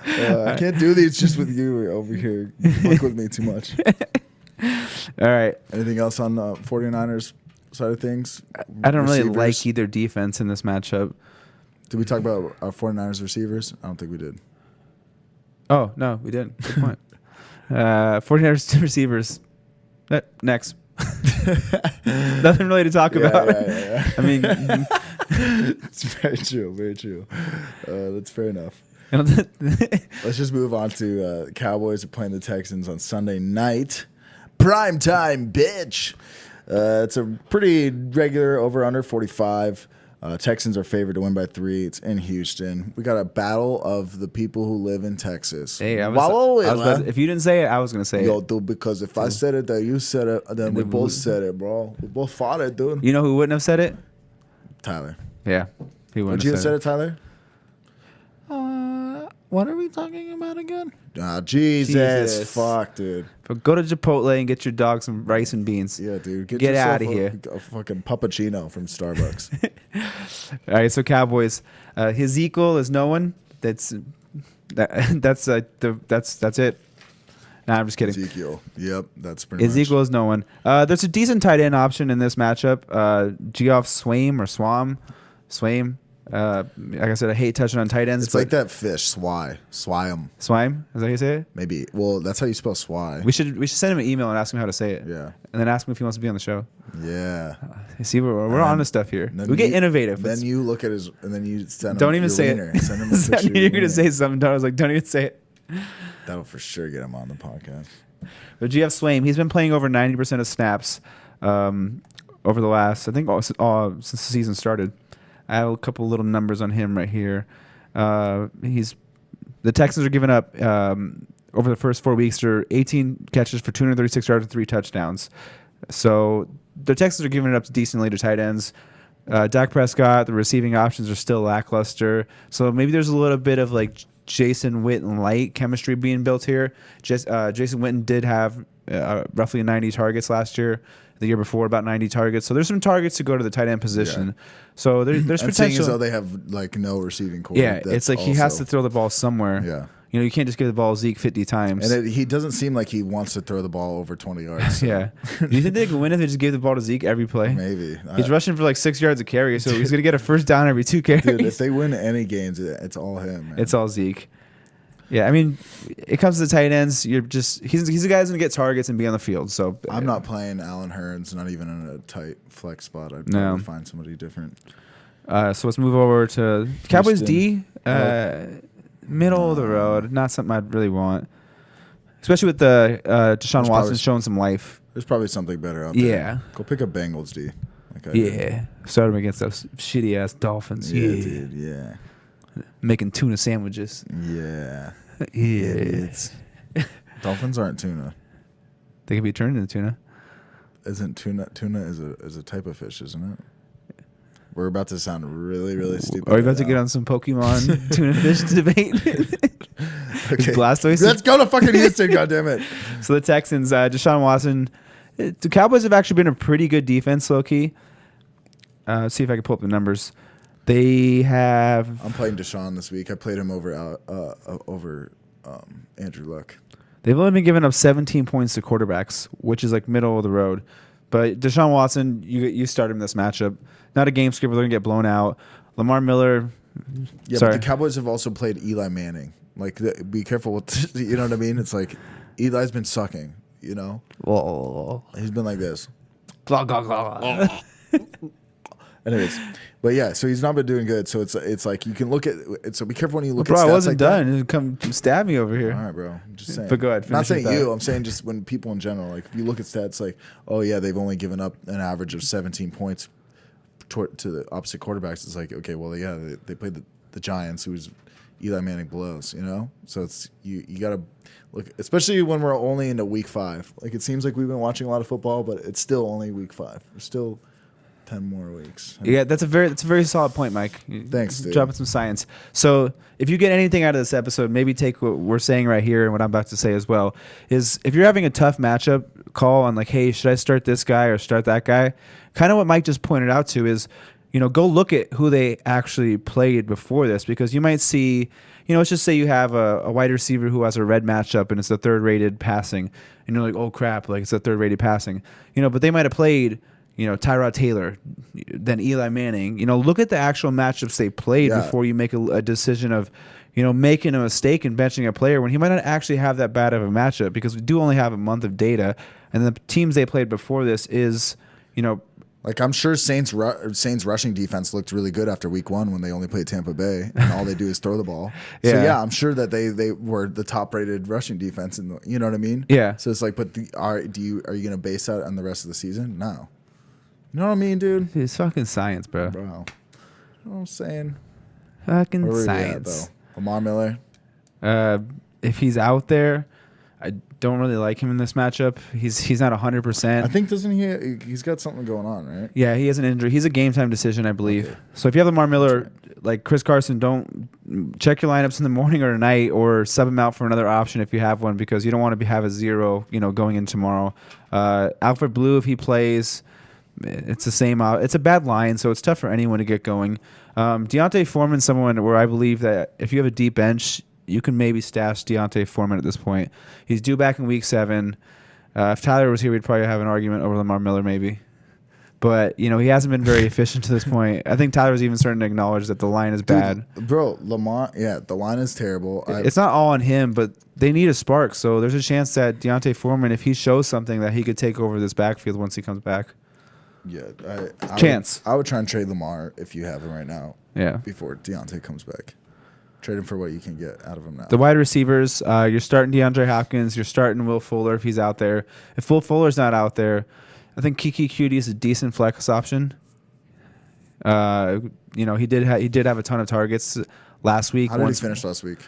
A: I can't do these just with you over here. You fuck with me too much.
B: All right.
A: Anything else on the 49ers side of things?
B: I don't really like either defense in this matchup.
A: Did we talk about our 49ers receivers? I don't think we did.
B: Oh, no, we didn't. Good point. 49ers receivers. Next. Nothing really to talk about.
A: Yeah. It's very true. Very true. That's fair enough. Let's just move on to Cowboys are playing the Texans on Sunday night. Prime time, bitch. It's a pretty regular over-under 45. Texans are favored to win by 3. It's in Houston. We got a battle of the people who live in Texas.
B: Hey, if you didn't say it, I was going to say it.
A: Dude, because if I said it, then you said it, then we both said it, bro. We both fought it, dude.
B: You know who wouldn't have said it?
A: Tyler.
B: Yeah. He wouldn't
A: Would you have said it, Tyler?
B: What are we talking about again?
A: Jesus. Fuck, dude.
B: But go to Chipotle and get your dog some rice and beans.
A: Yeah, dude.
B: Get out of here.
A: A fucking puppuccino from Starbucks.
B: All right, so Cowboys. His equal is no one. That's it. Nah, I'm just kidding.
A: Ezekiel. Yep, that's pretty much.
B: Ezekiel is no one. There's a decent tight end option in this matchup. Geoff Swaim or Swam. Like I said, I hate touching on tight ends.
A: It's like that fish, swim.
B: Swime? Is that how you say it?
A: Maybe. Well, that's how you spell swine.
B: We should send him an email and ask him how to say it.
A: Yeah.
B: And then ask him if he wants to be on the show.
A: Yeah.
B: See, we're on to stuff here. We get innovative.
A: Then you look at his, and then you send him.
B: Don't even say
A: wiener.
B: it.
A: Send him a picture
B: You're going to say something. I was like, don't even say it.
A: That'll for sure get him on the podcast.
B: But GF Swaim, he's been playing over 90% of snaps over the last, I think, since the season started. I have a couple little numbers on him right here. The Texans are giving up over the first 4 weeks. They're 18 catches for 236 yards and 3 touchdowns. So the Texans are giving it up decently to tight ends. Dak Prescott, the receiving options are still lackluster. So maybe there's a little bit of like Jason Witten light chemistry being built here. Jason Witten did have roughly 90 targets last year. The year before, about 90 targets. So there's some targets to go to the tight end position. Yeah. So there's potential.
A: Seeing as though they have like no receiving core.
B: Yeah, it's like he has to throw the ball somewhere.
A: Yeah.
B: You know, you can't just give the ball to Zeke 50 times.
A: And he doesn't seem like he wants to throw the ball over 20 yards. So.
B: Yeah. Do you think they could win if they just gave the ball to Zeke every play?
A: Maybe.
B: He's rushing for like 6 yards a carry, so he's going to get a first down every 2 carries.
A: Dude, if they win any games, it's all him, man.
B: It's all Zeke. Yeah, I mean, it comes to the tight ends. He's the guy who's gonna get targets and be on the field. So
A: I'm not playing Allen Hurns, not even in a tight flex spot. I'd probably find somebody different.
B: So let's move over to Cowboys D. Middle of the road, not something I'd really want, especially with the Deshaun Watson showing some life.
A: There's probably something better out there.
B: Yeah,
A: go pick up Bengals D.
B: Start him against those shitty ass Dolphins.
A: Yeah, dude. Yeah.
B: Making tuna sandwiches.
A: Yeah.
B: Yeah.
A: Dolphins aren't tuna.
B: They can be turned into tuna.
A: Isn't tuna is a type of fish, isn't it? We're about to sound really, really stupid.
B: Are we about to get on some Pokemon tuna fish debate?
A: Okay.
B: Blastoise?
A: Let's go to fucking Houston, goddammit.
B: So the Texans, Deshaun Watson. The Cowboys have actually been a pretty good defense, low-key. See if I can pull up the numbers. They have.
A: I'm playing Deshaun this week. I played him over Andrew Luck.
B: They've only been giving up 17 points to quarterbacks, which is like middle of the road. But Deshaun Watson, you start him this matchup. Not a game script. They're gonna get blown out. Lamar Miller.
A: Yeah, but the Cowboys have also played Eli Manning. Like, be careful with. You know what I mean? It's like Eli's been sucking. You know.
B: Whoa.
A: He's been like this. Anyways, but yeah, so he's not been doing good. So it's like you can look at it. So be careful when you look at stats.
B: Bro, I wasn't
A: like
B: done. Come stab me over here.
A: All right, bro. I'm just saying.
B: But go ahead.
A: Not saying you. I'm saying just when people in general, like if you look at stats, like, oh yeah, they've only given up an average of 17 points to the opposite quarterbacks. It's like, okay, well, yeah, they played the Giants, who's Eli Manning blows, you know. So it's you got to look, especially when we're only into week 5. Like it seems like we've been watching a lot of football, but it's still only week 5. We're still 10 more weeks.
B: Yeah, that's a very solid point, Mike.
A: Thanks, dude.
B: Dropping some science. So if you get anything out of this episode, maybe take what we're saying right here and what I'm about to say as well, is if you're having a tough matchup call on like, hey, should I start this guy or start that guy? Kind of what Mike just pointed out to is, you know, go look at who they actually played before this, because you might see, you know, let's just say you have a wide receiver who has a red matchup and it's the third rated passing. And you're like, oh crap, like it's the third rated passing. You know, but they might have played, you know, Tyrod Taylor, then Eli Manning. You know, look at the actual matchups they played before you make a decision of, you know, making a mistake and benching a player when he might not actually have that bad of a matchup, because we do only have a month of data. And the teams they played before this is, you know,
A: like I'm sure Saints rushing defense looked really good after week 1 when they only played Tampa Bay and all they do is throw the ball. So yeah, I'm sure that they were the top rated rushing defense, and you know what I mean? Yeah. So it's like, but are you gonna base that on the rest of the season? No. You know what I mean, dude?
B: It's fucking science, bro.
A: You know what I'm saying?
B: Fucking science.
A: Lamar Miller.
B: If he's out there, I don't really like him in this matchup. He's not 100%.
A: I think he's got something going on, right?
B: Yeah, he has an injury. He's a game time decision, I believe. Okay. So if you have Lamar Miller, like Chris Carson, don't check your lineups in the morning or night, or sub him out for another option if you have one, because you don't want to have a 0, you know, going in tomorrow. Alfred Blue, if he plays, it's the same. It's a bad line, so it's tough for anyone to get going. Deontay Foreman, someone where I believe that if you have a deep bench, you can maybe stash Deontay Foreman at this point. He's due back in week 7. If Tyler was here, we'd probably have an argument over Lamar Miller, maybe. But, you know, he hasn't been very efficient to this point. I think Tyler's even starting to acknowledge that the line is bad.
A: Bro, Lamont, the line is terrible.
B: It's not all on him, but they need a spark. So there's a chance that Deontay Foreman, if he shows something, that he could take over this backfield once he comes back.
A: Yeah. I would try and trade Lamar if you have him right now.
B: Yeah.
A: Before Deontay comes back. Trade him for what you can get out of him now.
B: The wide receivers, you're starting DeAndre Hopkins. You're starting Will Fuller if he's out there. If Will Fuller's not out there, I think Kiki Cutie is a decent flex option. You know, he did have a ton of targets last week.
A: How did he finish last week?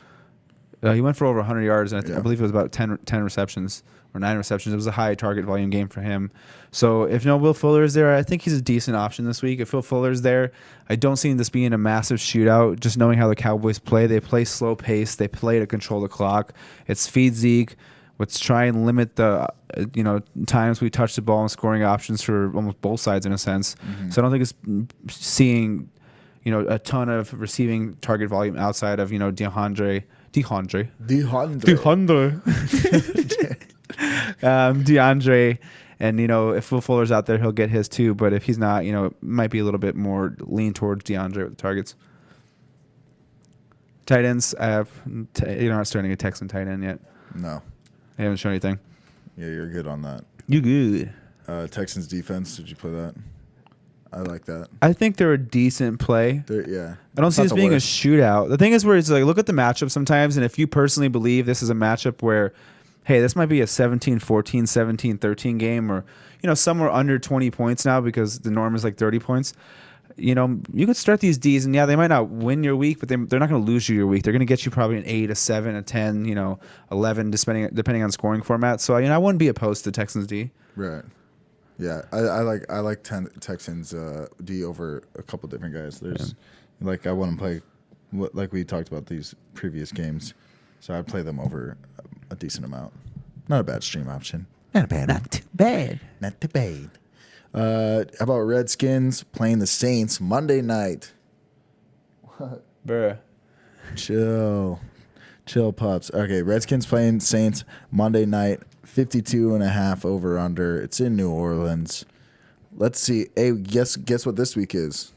B: He went for over 100 yards, and I believe it was about 10 receptions or 9 receptions. It was a high target volume game for him. So if no Will Fuller is there, I think he's a decent option this week. If Will Fuller's there, I don't see this being a massive shootout. Just knowing how the Cowboys play, they play slow pace. They play to control the clock. It's feed Zeke. Let's try and limit the times we touch the ball and scoring options for almost both sides in a sense. Mm-hmm. So I don't think it's seeing a ton of receiving target volume outside of DeAndre, and if Will Fuller's out there, he'll get his too. But if he's not, it might be a little bit more lean towards DeAndre with the targets. Tight ends, you're not starting a Texan tight end yet.
A: No.
B: They haven't shown anything.
A: Yeah, you're good on that.
B: You good.
A: Texans defense, did you play that? I like that.
B: I think they're a decent play.
A: Yeah.
B: I don't see this being a shootout. The thing is where it's like, look at the matchup sometimes, and if you personally believe this is a matchup where, hey, this might be a 17-14, 17-13 game, or, somewhere under 20 points now because the norm is like 30 points. You could start these Ds, and they might not win your week, but they're not going to lose you your week. They're going to get you probably an 8, a 7, a 10, 11, depending on scoring format. So I wouldn't be opposed to Texans D.
A: Right. Yeah, I like Texans D over a couple different guys. There's I want to play like we talked about these previous games, so I'd play them over a decent amount. Not a bad stream option.
B: Not too bad.
A: How about Redskins playing the Saints Monday night? What?
B: Bruh.
A: Chill, pups. Okay, Redskins playing Saints Monday night. 52.5 over under. It's in New Orleans. Let's see. Hey, guess what this week is?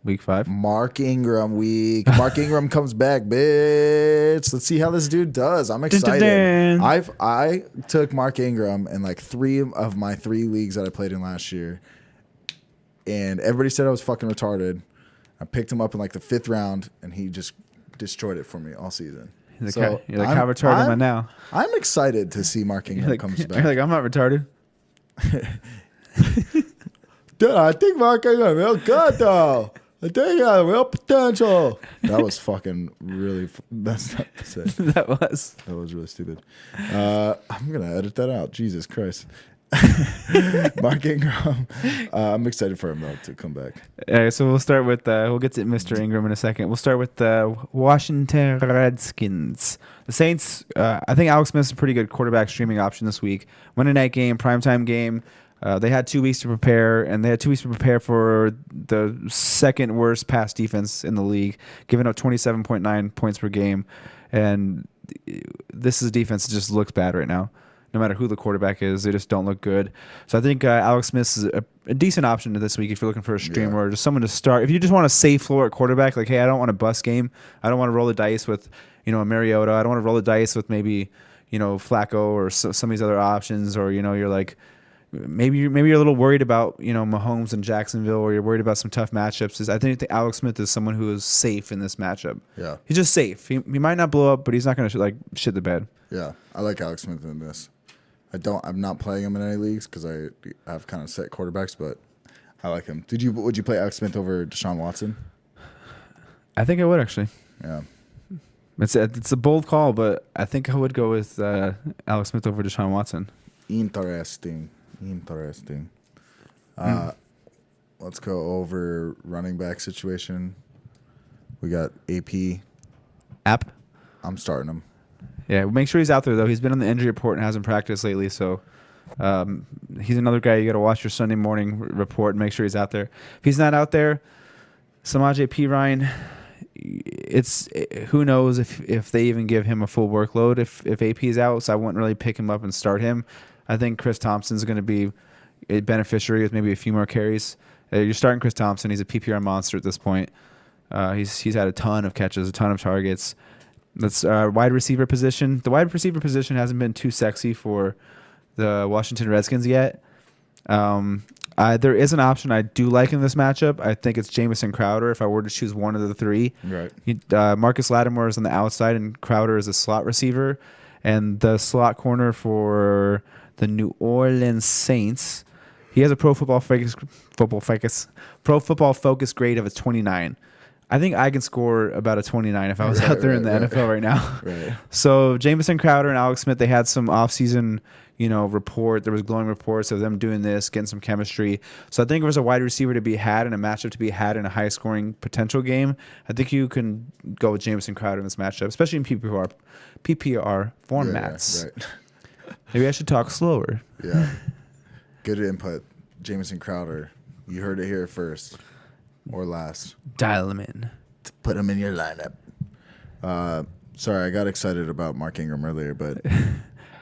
B: Week 5.
A: Mark Ingram week. Mark Ingram comes back, bitch. Let's see how this dude does. I'm excited. I took Mark Ingram in like 3 of my 3 leagues that I played in last year, and everybody said I was fucking retarded. I picked him up in like the 5th round, and he just destroyed it for me all season.
B: You're like, how retarded am I now?
A: I'm excited to see Mark Ingram comes back.
B: You're like, I'm not retarded.
A: Dude, I think Mark Ingram real good though. I think he got real potential. That was fucking really. That's not to say.
B: That was
A: really stupid. I'm gonna edit that out. Jesus Christ. Mark Ingram. I'm excited for him though to come back.
B: All right, so we'll start with we'll get to Mr. Ingram in a second. We'll start with the Washington Redskins. The Saints. I think Alex Smith is a pretty good quarterback streaming option this week. Monday night game, primetime game. They had 2 weeks to prepare, and they had 2 weeks to prepare for the second worst pass defense in the league, giving up 27.9 points per game. And this is a defense that just looks bad right now. No matter who the quarterback is, they just don't look good. So I think Alex Smith is a decent option this week if you're looking for a streamer or just someone to start. If you just want a safe floor at quarterback, like, hey, I don't want a bust game. I don't want to roll the dice with, a Mariota. I don't want to roll the dice with maybe, Flacco or some of these other options. Or, you're like, maybe you're a little worried about, Mahomes and Jacksonville, or you're worried about some tough matchups. I think Alex Smith is someone who is safe in this matchup. Yeah. He's just safe. He might not blow up, but he's not going to shit the bed.
A: Yeah. I like Alex Smith in this. I'm not playing him in any leagues because I have kind of set quarterbacks, but I like him. Would you play Alex Smith over Deshaun Watson?
B: I think I would actually.
A: Yeah.
B: It's a bold call, but I think I would go with Alex Smith over Deshaun Watson.
A: Interesting. Let's go over running back situation. We got AP. I'm starting him.
B: Yeah, make sure he's out there, though. He's been on the injury report and hasn't practiced lately, so he's another guy you got to watch your Sunday morning report and make sure he's out there. If he's not out there, Samaje Perine, who knows if they even give him a full workload if AP is out, so I wouldn't really pick him up and start him. I think Chris Thompson's going to be a beneficiary with maybe a few more carries. You're starting Chris Thompson. He's a PPR monster at this point. He's had a ton of catches, a ton of targets. That's wide receiver position. The wide receiver position hasn't been too sexy for the Washington Redskins yet. There is an option I do like in this matchup. I think it's Jamison Crowder if I were to choose one of the three.
A: Right.
B: Marcus Lattimore is on the outside, and Crowder is a slot receiver. And the slot corner for the New Orleans Saints, he has a Pro Football Focus grade of a 29. I think I can score about a 29 if I was out there in the NFL right now.
A: Right.
B: So Jamison Crowder and Alex Smith, they had some offseason, report. There was glowing reports of them doing this, getting some chemistry. So I think if there's a wide receiver to be had and a matchup to be had in a high-scoring potential game, I think you can go with Jamison Crowder in this matchup, especially in PPR formats.
A: Yeah, right.
B: Maybe I should talk slower.
A: Yeah. Good input. Jamison Crowder. You heard it here first or last.
B: Dial him in.
A: Put him in your lineup. Sorry, I got excited about Mark Ingram earlier, but...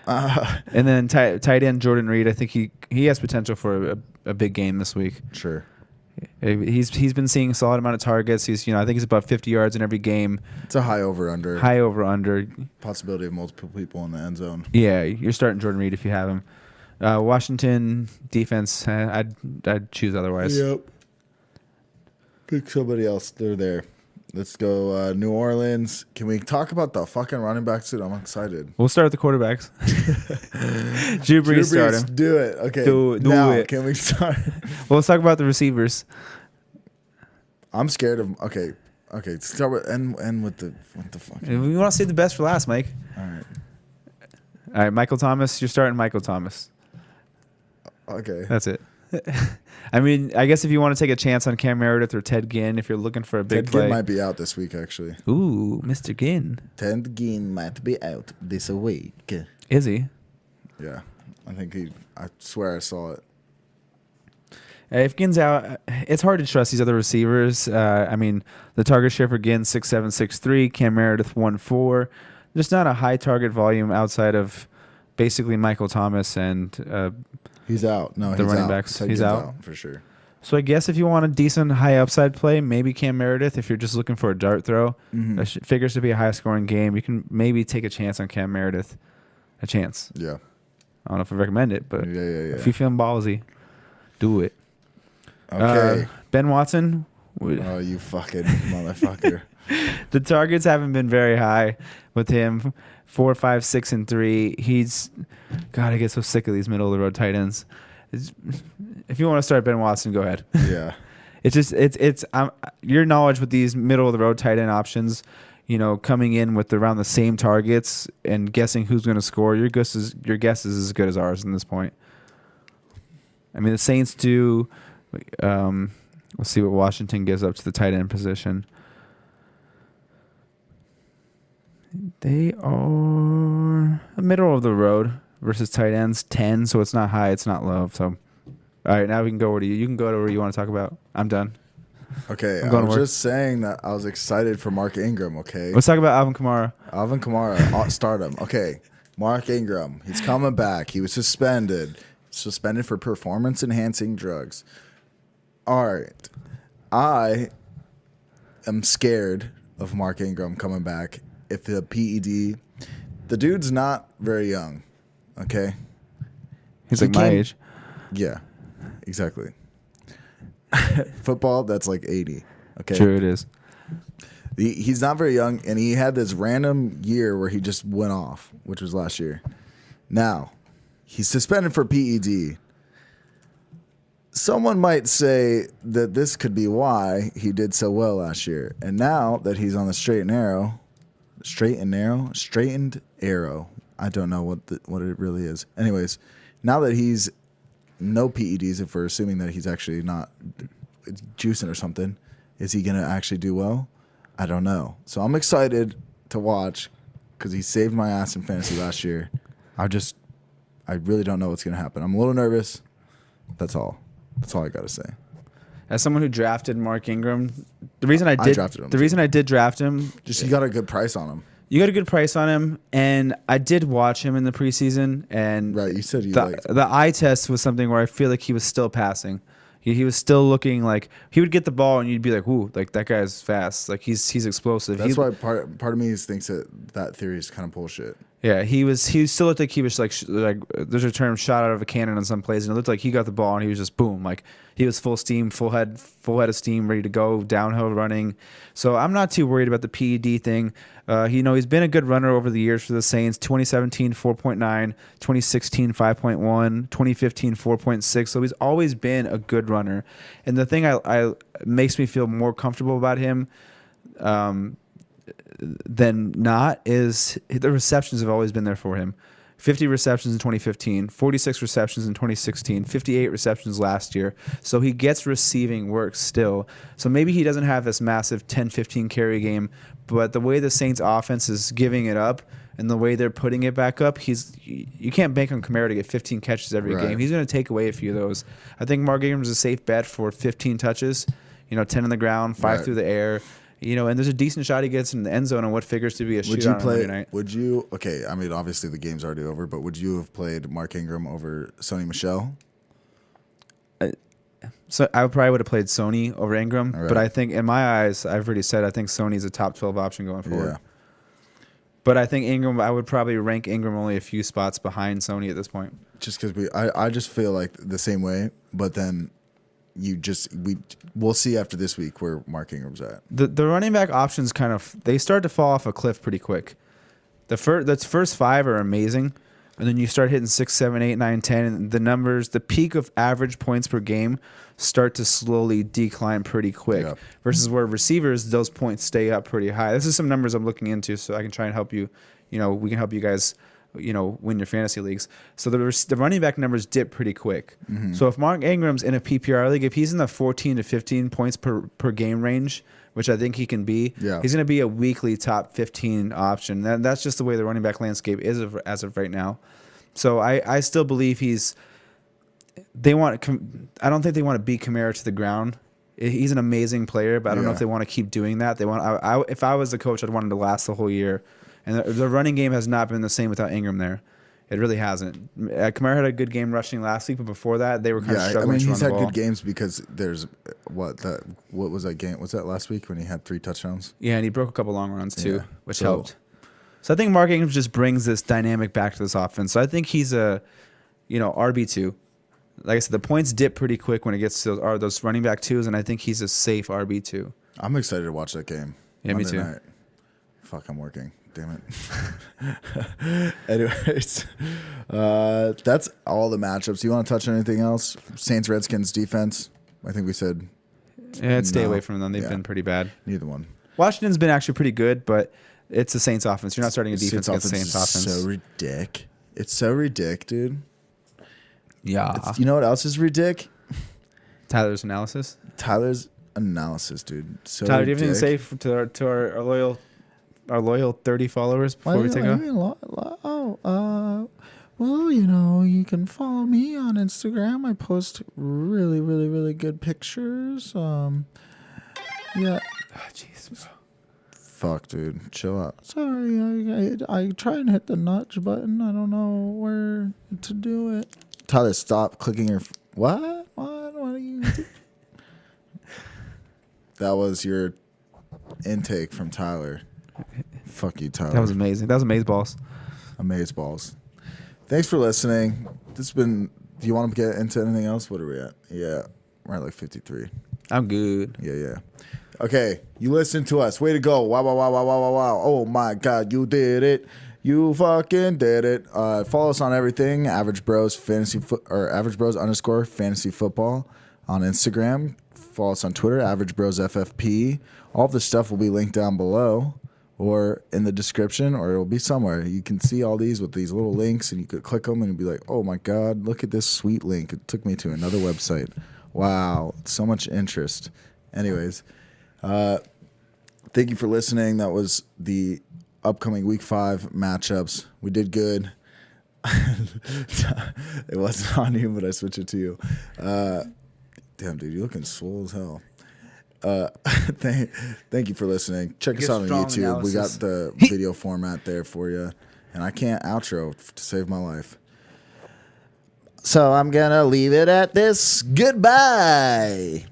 B: and then tight end Jordan Reed, I think he has potential for a big game this week.
A: Sure.
B: He's been seeing a solid amount of targets. I think he's about 50 yards in every game.
A: It's a high over-under.
B: High over-under.
A: Possibility of multiple people in the end zone.
B: Yeah, you're starting Jordan Reed if you have him. Washington defense, I'd choose otherwise.
A: Yep. Pick somebody else. They're there. Let's go New Orleans. Can we talk about the fucking running back suit? I'm excited.
B: We'll start with the quarterbacks. Drew Brees, start him.
A: Do it. Okay.
B: Do
A: now,
B: it.
A: Can we start?
B: Well, let's talk about the receivers.
A: I'm scared of. Okay. Start with end with the what the fuck.
B: We want to save the best for last, Mike.
A: All
B: right. Michael Thomas. You're starting Michael Thomas.
A: Okay.
B: That's it. I mean, I guess if you want to take a chance on Cam Meredith or Ted Ginn, if you're looking for a big play.
A: Ted Ginn might be out this week, actually.
B: Ooh, Mr. Ginn.
A: Ted Ginn might be out this week.
B: Is he?
A: Yeah. I think I swear I saw it.
B: If Ginn's out, it's hard to trust these other receivers. I mean, the target share for Ginn, 6'7", 6'3", Cam Meredith, 1'4". Just not a high target volume outside of basically Michael Thomas and
A: he's out. No,
B: the
A: he's
B: running
A: out.
B: backs.
A: Ted
B: He's
A: Ginn's
B: out
A: for sure.
B: So I guess if you want a decent high upside play, maybe Cam Meredith. If you're just looking for a dart throw, that figures to be a high scoring game. You can maybe take a chance on Cam Meredith. A chance.
A: Yeah.
B: I don't know if I recommend it, but
A: Yeah.
B: if you're feeling ballsy, do it.
A: Okay.
B: Ben Watson.
A: Oh, you fucking motherfucker.
B: The targets haven't been very high with him. 4, 5, 6, and 3. God, I get so sick of these middle of the road tight ends. If you want to start Ben Watson, go ahead.
A: Yeah.
B: It's your knowledge with these middle of the road tight end options, coming in with around the same targets and guessing who's going to score. Your guess is as good as ours in this point. I mean, the Saints do. We'll see what Washington gives up to the tight end position. They are middle of the road versus tight ends, 10, so it's not high, it's not low. So, all right, now we can go where you can go to where you want to talk about. I'm done.
A: Okay, I was just saying that I was excited for Mark Ingram, okay?
B: Let's talk about Alvin Kamara.
A: Alvin Kamara, start him. Okay, Mark Ingram, he's coming back. He was suspended for performance-enhancing drugs. All right, I am scared of Mark Ingram coming back. If the PED, the dude's not very young, okay?
B: He's like my age.
A: Yeah, exactly. Football, that's like 80, okay?
B: True, it is.
A: He's not very young, and he had this random year where he just went off, which was last year. Now, he's suspended for PED. Someone might say that this could be why he did so well last year. And now that he's on the straightened arrow, I don't know what it really is. Anyways, now that he's no PEDs, if we're assuming that he's actually not juicing or something, is he going to actually do well? I don't know. So I'm excited to watch because he saved my ass in fantasy last year. I really don't know what's going to happen. I'm a little nervous. That's all. That's all I got to say.
B: As someone who drafted Mark Ingram, the reason I did draft him,
A: just you got a good price on him.
B: You got a good price on him, and I did watch him in the preseason, and
A: Right, you said you
B: the,
A: liked
B: the eye test was something where I feel like he was still passing. He was still looking like he would get the ball, and you'd be like, "Ooh, like that guy's fast. Like he's explosive."
A: That's why part of me thinks that theory is kind of bullshit.
B: Yeah, he still looked like he was like there's a term shot out of a cannon on some plays, and it looked like he got the ball and he was just boom, like he was full steam, full head of steam, ready to go, downhill running. So I'm not too worried about the PED thing. He's been a good runner over the years for the Saints. 2017 4.9, 2016 5.1, 2015 4.6. So he's always been a good runner. And the thing I makes me feel more comfortable about him. Than not is the receptions have always been there for him. 50 receptions in 2015, 46 receptions in 2016, 58 receptions last year. So he gets receiving work still. So maybe he doesn't have this massive 10-15 carry game, but the way the Saints offense is giving it up and the way they're putting it back up, you can't bank on Kamara to get 15 catches every game. He's going to take away a few of those. I think Mark Ingram's a safe bet for 15 touches, 10 on the ground, 5 through the air. And there's a decent shot he gets in the end zone on what figures to be a shootout on Monday night.
A: Would you? Okay, I mean, obviously the game's already over, but would you have played Mark Ingram over Sony Michel?
B: So I probably would have played Sony over Ingram,
A: right.
B: But I think in my eyes, I've already said I think Sony's a top 12 option going forward.
A: Yeah.
B: But I think Ingram, I would probably rank Ingram only a few spots behind Sony at this point.
A: Just because I just feel like the same way, but then we'll see after this week where Mark Ingram's at.
B: The running back options they start to fall off a cliff pretty quick. The first 5 are amazing, and then you start hitting 6, 7, 8, 9, 10, and the numbers, the peak of average points per game start to slowly decline pretty quick.
A: Yep.
B: Versus where receivers, those points stay up pretty high. This is some numbers I'm looking into, so I can try and help you. We can help you guys win your fantasy leagues. So the running back numbers dip pretty quick. Mm-hmm. So if Mark Ingram's in a PPR league, if he's in the 14 to 15 points per game range, which I think he can be, he's going to be a weekly top 15 option. That's just the way the running back landscape is as of right now. So I still believe I don't think they want to beat Kamara to the ground. He's an amazing player, but I don't know if they want to keep doing that. If I was the coach, I'd want him to last the whole year. And the running game has not been the same without Ingram there. It really hasn't. Kamara had a good game rushing last week, but before that, they were kind of struggling to run the ball.
A: He's had good games because there's what was that game? Was that last week when he had 3 touchdowns?
B: Yeah, and he broke a couple long runs too, which helped. So I think Mark Ingram just brings this dynamic back to this offense. So I think he's a, RB2. Like I said, the points dip pretty quick when it gets to those running back 2s, and I think he's a safe RB2.
A: I'm excited to watch that game.
B: Yeah,
A: Monday
B: me too.
A: Night. Fuck, I'm working. Damn it. Anyways, that's all the matchups. You want to touch on anything else? Saints, Redskins defense. I think we said.
B: Yeah, stay away from them. They've been pretty bad.
A: Neither one.
B: Washington's been actually pretty good, but it's the Saints offense. You're not starting a defense against the Saints offense.
A: So ridiculous. It's so ridiculous, dude.
B: Yeah.
A: You know what else is ridiculous?
B: Tyler's analysis.
A: Dude. So
B: Tyler, do you have anything to say to our loyal 30 followers before we take off?
A: Well, you can follow me on Instagram. I post really, really, really good pictures. Yeah.
B: Oh, jeez.
A: Fuck, dude. Chill out. Sorry, I try and hit the nudge button. I don't know where to do it. Tyler, stop clicking your... What? What are you... That was your intake from Tyler. Fuck you, Tyler.
B: That was amazing. That was amazeballs.
A: Amazeballs. Thanks for listening. This has been... Do you want to get into anything else? What are we at? Yeah, we're at like 53.
B: I'm good.
A: Yeah. Okay, you listen to us. Way to go. Wow. Oh, my God, you did it. You fucking did it. Follow us on everything. Average Bros Average Bros _ fantasy football on Instagram. Follow us on Twitter, Average Bros FFP. All of this stuff will be linked down below or in the description, or it'll be somewhere. You can see all these with these little links, and you could click them and be like, oh my God, look at this sweet link. It took me to another website. Wow, so much interest. Anyways, thank you for listening. That was the upcoming Week 5 matchups. We did good. It wasn't on you, but I switched it to you. Damn, dude, you're looking swole as hell. Thank you for listening. Check us
B: Give
A: out on
B: strong
A: YouTube. We got
B: analysis.
A: the video format there for you. And I can't outro to save my life. So I'm going to leave it at this. Goodbye.